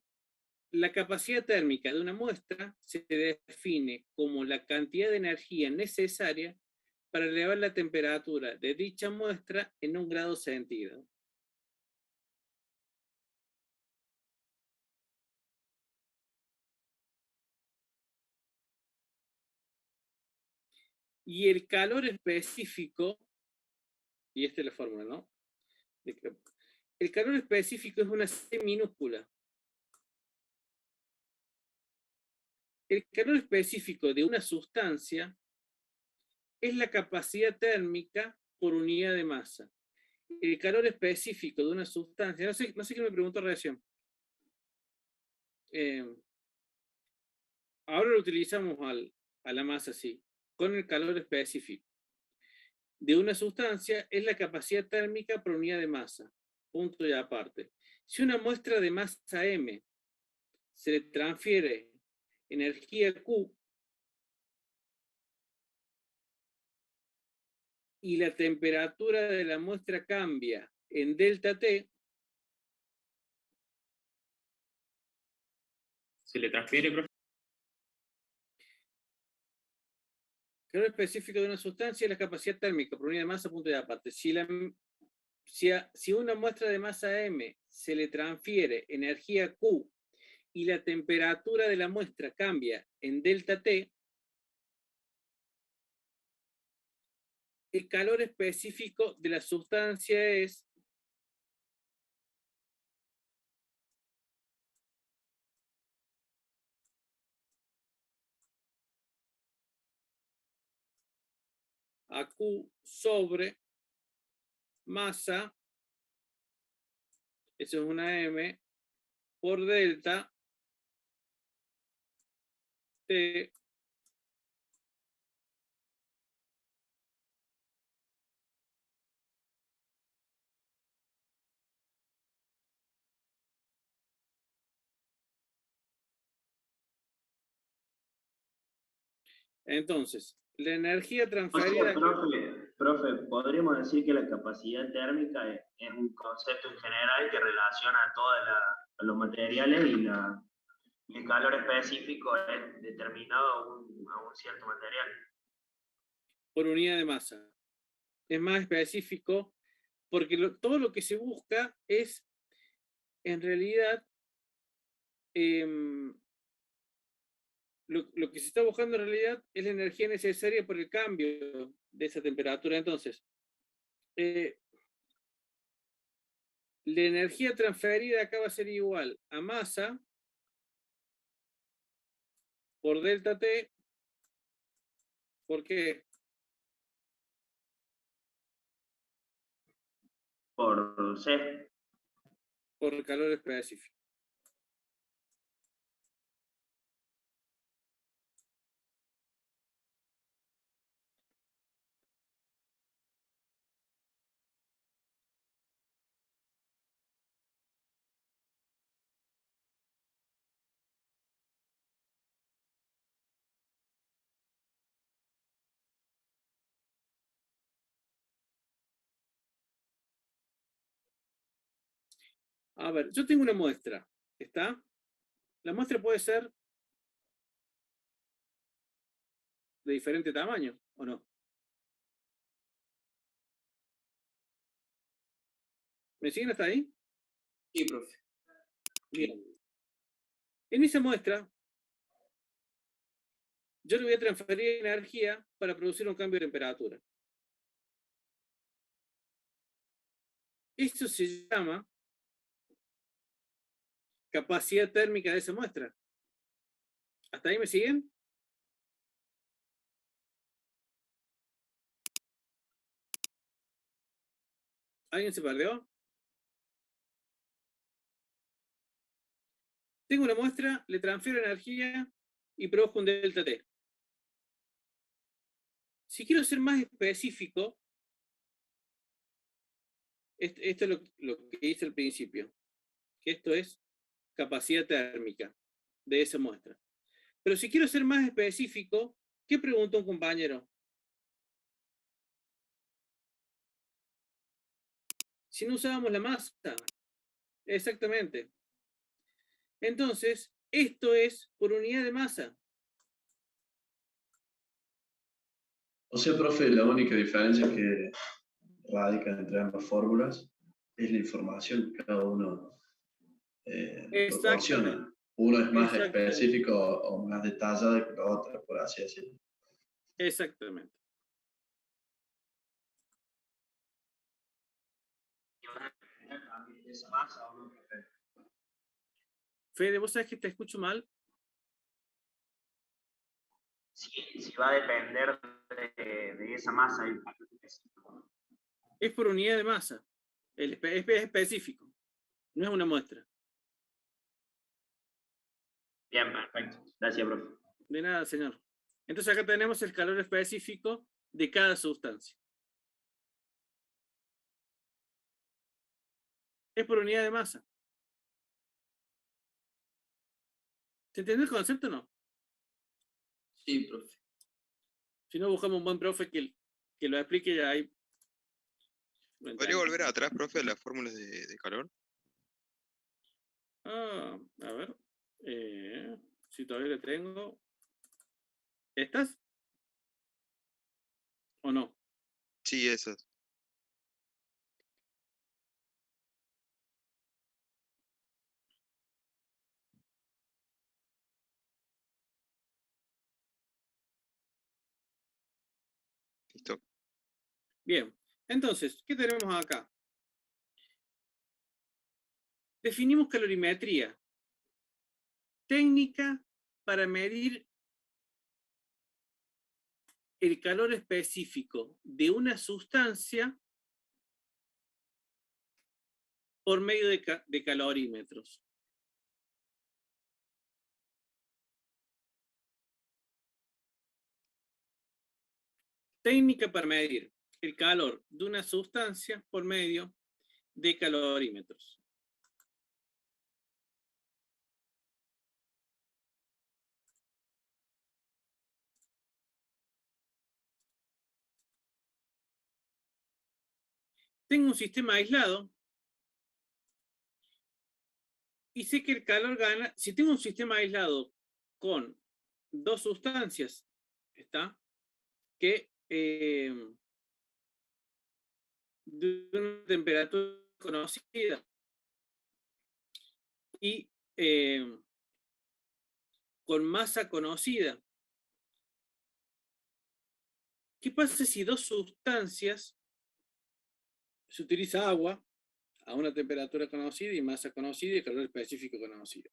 La capacidad térmica de una muestra se define como la cantidad de energía necesaria para elevar la temperatura de dicha muestra en 1 grado centígrado. Y el calor específico, y esta es la fórmula, ¿no? El calor específico es una C minúscula. El calor específico de una sustancia es la capacidad térmica por unidad de masa. El calor específico de una sustancia, no sé qué me preguntó recién. Ahora lo utilizamos a la masa así, con el calor específico de una sustancia es la capacidad térmica por unidad de masa. Punto y aparte. Si una muestra de masa M se le transfiere energía Q y la temperatura de la muestra cambia en delta T, ¿Se le transfiere, profe? el calor específico de una sustancia es la capacidad térmica por unidad de masa, punto y aparte. Si una muestra de masa M se le transfiere energía Q y la temperatura de la muestra cambia en delta T, el calor específico de la sustancia es AQ sobre masa, eso es una M, por delta T entonces, la energía transferida... Profe, podríamos decir que la capacidad térmica es un concepto en general que relaciona a los materiales y el calor específico es determinado a un cierto material. Por unidad de masa. Es más específico porque todo lo que se busca es, en realidad, lo que se está buscando en realidad es la energía necesaria por el cambio de esa temperatura. Entonces, la energía transferida acá va a ser igual a masa por delta T. ¿Por qué? Por C. Por el calor específico. A ver, yo tengo una muestra, ¿está? La muestra puede ser de diferente tamaño, ¿o no? ¿Me siguen hasta ahí? Sí, profe. Bien. En esa muestra, yo le voy a transferir energía para producir un cambio de temperatura. Esto se llama capacidad térmica de esa muestra. ¿Hasta ahí me siguen? ¿Alguien se perdió? Tengo una muestra, le transfiero energía y produzco un delta T. Si quiero ser más específico, esto es lo que hice al principio, que esto es capacidad térmica de esa muestra. Pero si quiero ser más específico, ¿qué preguntó un compañero? Si no usábamos la masa. Exactamente. Entonces, esto es por unidad de masa. O sea, profe, la única diferencia que radica entre ambas fórmulas es la información que cada uno proporciona. Uno es más específico o más detallado que la otra, por así decirlo. Exactamente. ¿Esa masa o no? Fede, ¿vos sabés que te escucho mal? Si va a depender de esa masa. Es por unidad de masa. Es específico. No es una muestra. Bien, perfecto. Gracias, profe. De nada, señor. Entonces acá tenemos el calor específico de cada sustancia. Es por unidad de masa. ¿Se entiende el concepto o no? Sí, profe. Si no, buscamos un buen profe que lo explique ya ahí. ¿Podría volver atrás, profe, a las fórmulas de calor? A ver. Si todavía le tengo. ¿Estas? ¿O no? Sí, esas. Listo. Bien. Entonces, ¿qué tenemos acá? Definimos calorimetría. Técnica para medir el calor específico de una sustancia por medio de calorímetros. Técnica para medir el calor de una sustancia por medio de calorímetros. Tengo un sistema aislado y sé que el calor gana. Si tengo un sistema aislado con dos sustancias, ¿está? Que de una temperatura conocida y con masa conocida. ¿Qué pasa si dos sustancias se utiliza agua a una temperatura conocida y masa conocida y calor específico conocido?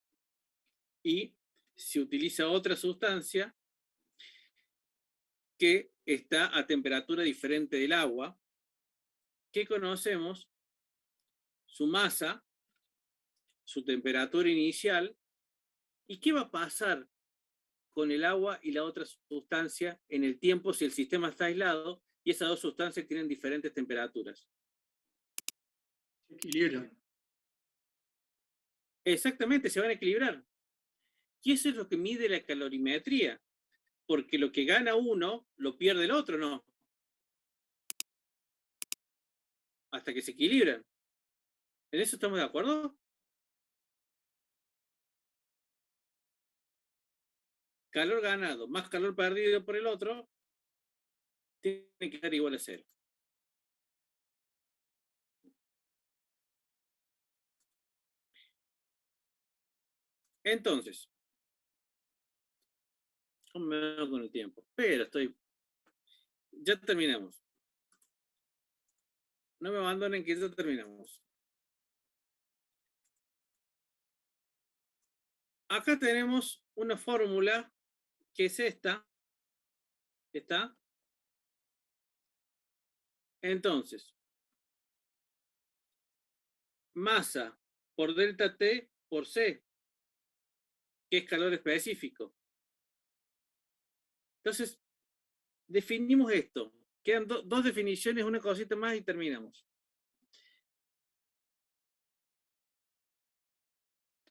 Y se utiliza otra sustancia que está a temperatura diferente del agua, que conocemos su masa, su temperatura inicial, y qué va a pasar con el agua y la otra sustancia en el tiempo si el sistema está aislado y esas dos sustancias tienen diferentes temperaturas. Se equilibran. Exactamente, se van a equilibrar. Y eso es lo que mide la calorimetría, porque lo que gana uno lo pierde el otro, ¿no? Hasta que se equilibran. ¿En eso estamos de acuerdo? Calor ganado más calor perdido por el otro tiene que dar igual a 0. Entonces, ¿cómo me veo con el tiempo? Pero ya terminamos. No me abandonen que ya terminamos. Acá tenemos una fórmula que es esta. ¿Está? Entonces, masa por delta T por C, que es calor específico. Entonces, definimos esto. Quedan dos definiciones, una cosita más y terminamos.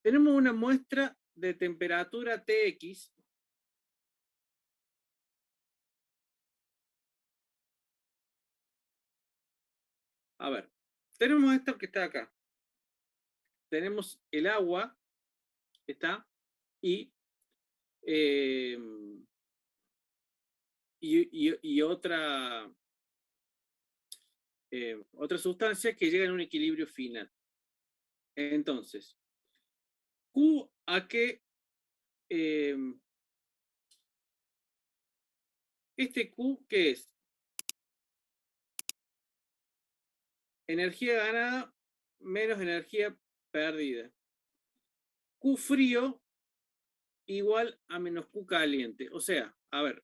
Tenemos una muestra de temperatura Tx. A ver, tenemos esto que está acá. Tenemos el agua, está, y otra sustancia que llega en un equilibrio final. Entonces, Q a qué, este Q, ¿qué es? Energía ganada menos energía perdida. Q frío igual a menos Q caliente. O sea, a ver,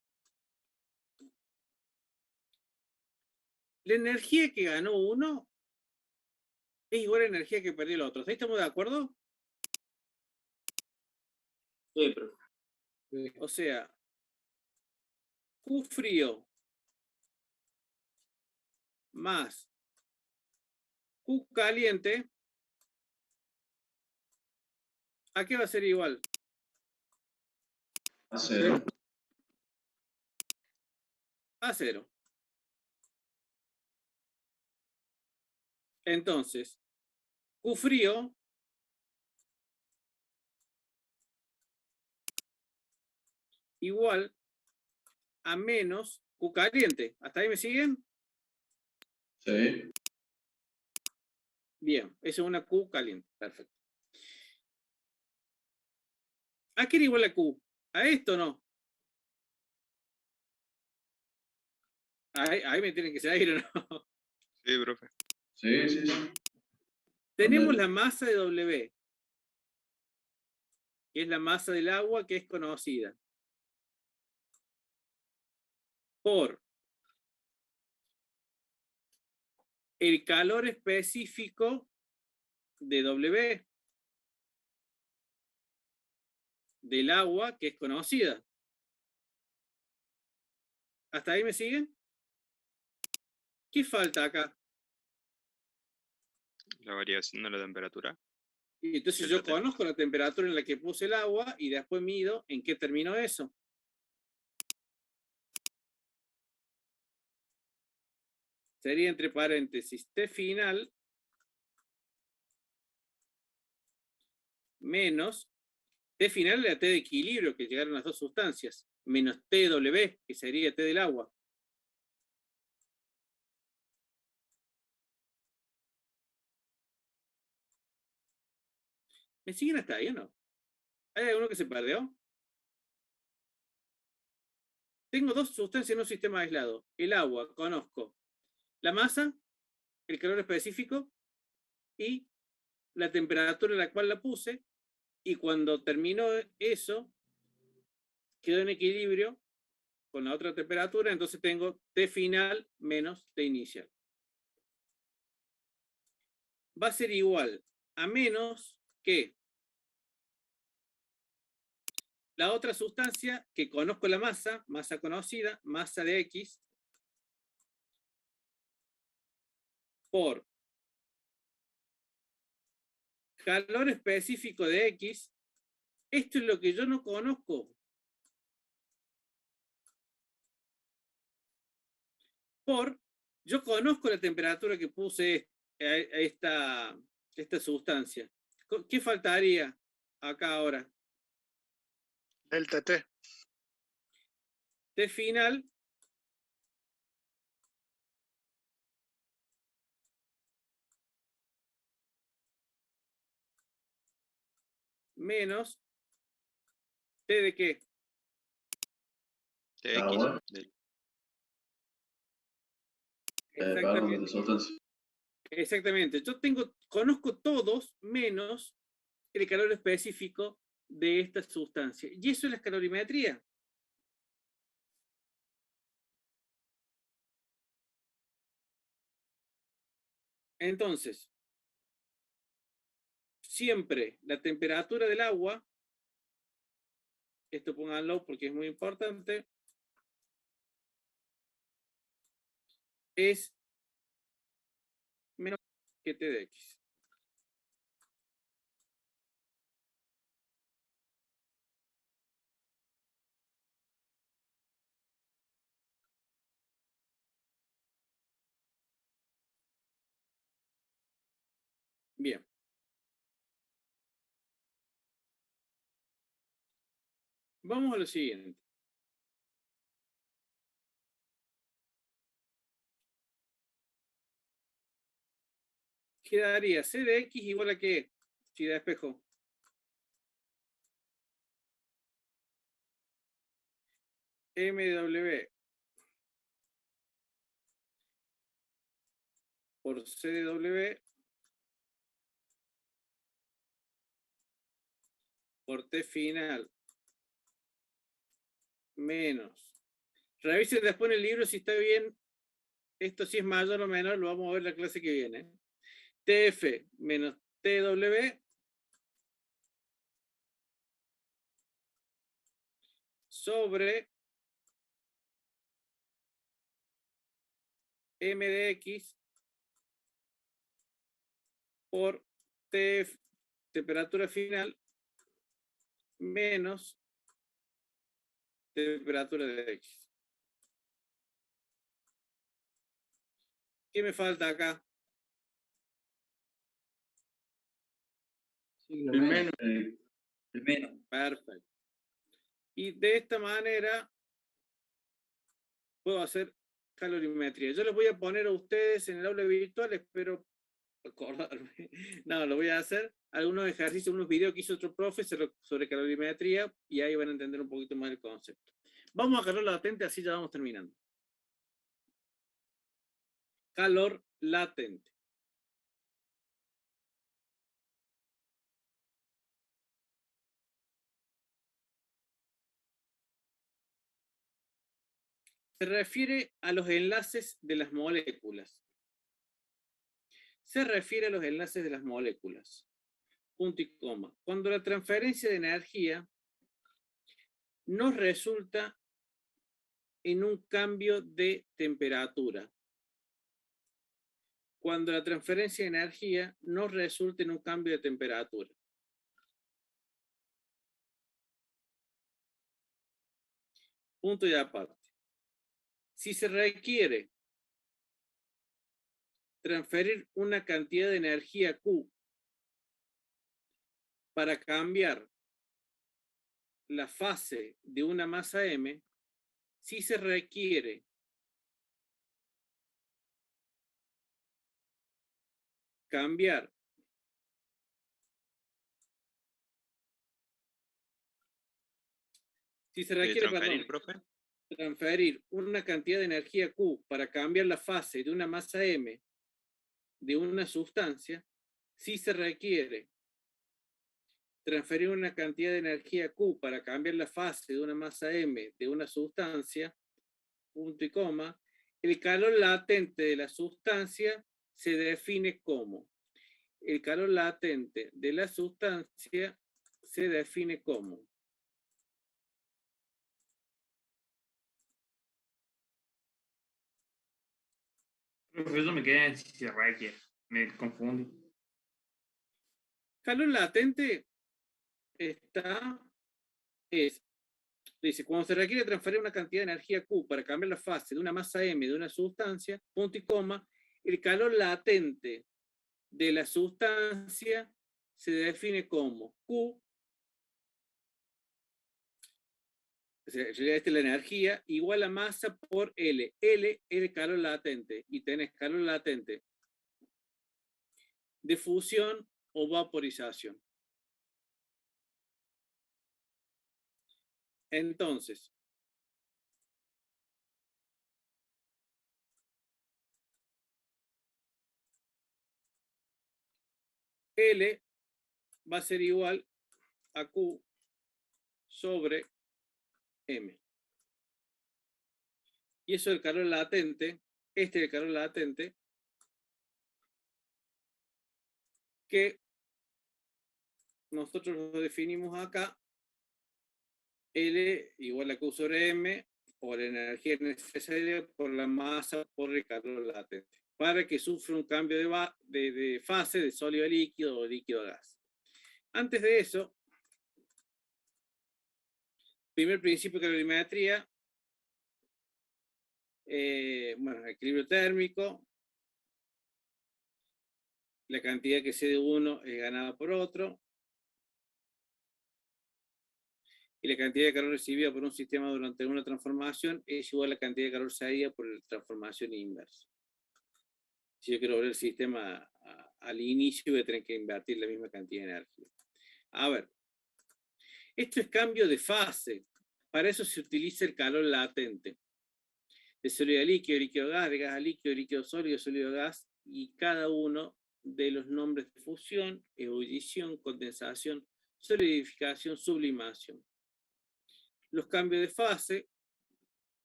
la energía que ganó uno es igual a la energía que perdió el otro. ¿Ahí estamos de acuerdo? Sí, pero... O sea, Q frío más Q caliente, ¿a qué va a ser igual? A cero. A cero. Entonces, Q frío igual a menos Q caliente. ¿Hasta ahí me siguen? Sí. Bien, esa es una Q caliente. Perfecto. ¿A qué era igual a Q? ¿A esto o no? Ahí me tienen que seguir, ¿o no? Sí, profe. Sí, sí, sí. Tenemos la masa de W, que es la masa del agua que es conocida por el calor específico de W del agua que es conocida. ¿Hasta ahí me siguen? ¿Qué falta acá? La variación de la temperatura. Y entonces yo conozco la temperatura en la que puse el agua y después mido en qué terminó eso. Sería entre paréntesis T final menos T final es la T de equilibrio que llegaron las dos sustancias, menos TW, que sería T del agua. ¿Me siguen hasta ahí o no? ¿Hay alguno que se perdió? Tengo dos sustancias en un sistema aislado. El agua, conozco la masa, el calor específico y la temperatura en la cual la puse. Y cuando terminó eso, quedó en equilibrio con la otra temperatura, entonces tengo T final menos T inicial. Va a ser igual a menos que la otra sustancia que conozco la masa, masa conocida, masa de X, por calor específico de X. Esto es lo que yo no conozco. Yo conozco la temperatura que puse a esta sustancia. ¿Qué faltaría acá ahora? Delta T. T final menos T de qué? Agua. Perdón, de la sustancia. Exactamente. Yo conozco todos menos el calor específico de esta sustancia. Y eso es la escalorimetría. Entonces, siempre la temperatura del agua, esto pónganlo porque es muy importante, es menos que T de X. Bien. Vamos a lo siguiente. Quedaría C de X igual a ¿qué? Si da espejo. MW por CW por T final menos. Revisen después en el libro si está bien. Esto si es mayor o menor, lo vamos a ver la clase que viene. TF menos TW sobre M de X por TF, temperatura final, menos temperatura de X. ¿Qué me falta acá? Sí, lo El menos. menos. El menos. Perfecto. Y de esta manera puedo hacer calorimetría. Yo les voy a poner a ustedes en el aula virtual, espero acordarme. No, lo voy a hacer. Algunos ejercicios, unos videos que hizo otro profe sobre calorimetría y ahí van a entender un poquito más el concepto. Vamos a calor latente, así ya vamos terminando. Calor latente. Se refiere a los enlaces de las moléculas. Se refiere a los enlaces de las moléculas. Punto y coma. Cuando la transferencia de energía nos resulta en un cambio de temperatura. Cuando la transferencia de energía nos resulta en un cambio de temperatura. Punto y aparte. Si se requiere transferir una cantidad de energía Q para cambiar la fase de una masa M, si se requiere cambiar transferir, profe. Transferir una cantidad de energía Q para cambiar la fase de una masa M de una sustancia, si se requiere transferir una cantidad de energía Q para cambiar la fase de una masa M de una sustancia, punto y coma, el calor latente de la sustancia se define como. El calor latente de la sustancia se define como. Yo me quedé en si se requiere. Me confundí. Calor latente dice, cuando se requiere transferir una cantidad de energía Q para cambiar la fase de una masa M de una sustancia, punto y coma, el calor latente de la sustancia se define como Q, o sea, esta es la energía, igual a masa por L. L es el calor latente, y tenés calor latente de fusión o vaporización. Entonces, L va a ser igual a Q sobre M. Y eso del calor latente, este es el calor latente, que nosotros lo definimos acá, L igual a Q sobre M, o la energía necesaria por la masa por el calor latente, para que sufra un cambio de fase de sólido a líquido o líquido a gas. Antes de eso, primer principio de calorimetría, bueno, equilibrio térmico, la cantidad que cede uno es ganada por otro, y la cantidad de calor recibida por un sistema durante una transformación es igual a la cantidad de calor salida por la transformación inversa. Si yo quiero volver el sistema al inicio, voy a tener que invertir la misma cantidad de energía. A ver, esto es cambio de fase. Para eso se utiliza el calor latente. De sólido a líquido, líquido a gas, de gas a líquido, líquido sólido, sólido a gas, y cada uno de los nombres de fusión, ebullición, condensación, solidificación, sublimación. Los cambios de fase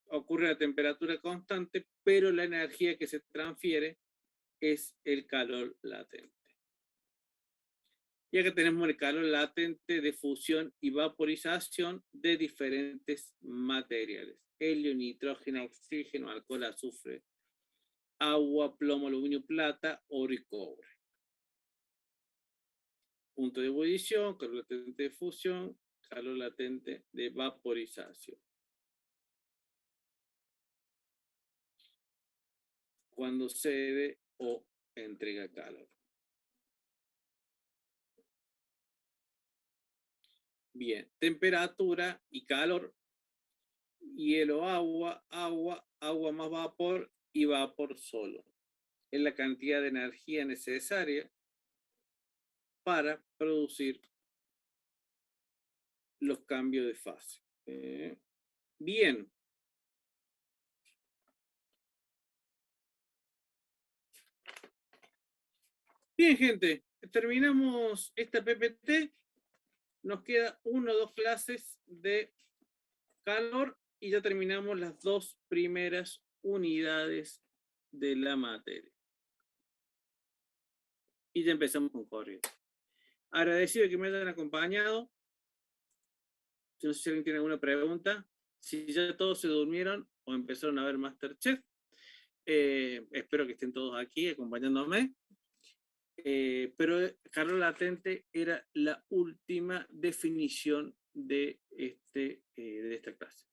ocurren a temperatura constante, pero la energía que se transfiere es el calor latente. Y acá tenemos el calor latente de fusión y vaporización de diferentes materiales: helio, nitrógeno, oxígeno, alcohol, azufre, agua, plomo, aluminio, plata, oro y cobre. Punto de ebullición, calor latente de fusión, calor latente de vaporización. Cuando cede o entrega calor. Bien, temperatura y calor, hielo, agua, agua, agua más vapor y vapor solo. Es la cantidad de energía necesaria para producir los cambios de fase. Bien. Bien, gente, terminamos esta PPT. Nos queda 1 o 2 clases de calor y ya terminamos las 2 primeras unidades de la materia. Y ya empezamos con corriente. Agradecido que me hayan acompañado. No sé si alguien tiene alguna pregunta. Si ya todos se durmieron o empezaron a ver MasterChef, espero que estén todos aquí acompañándome. Pero calor latente era la última definición de esta clase.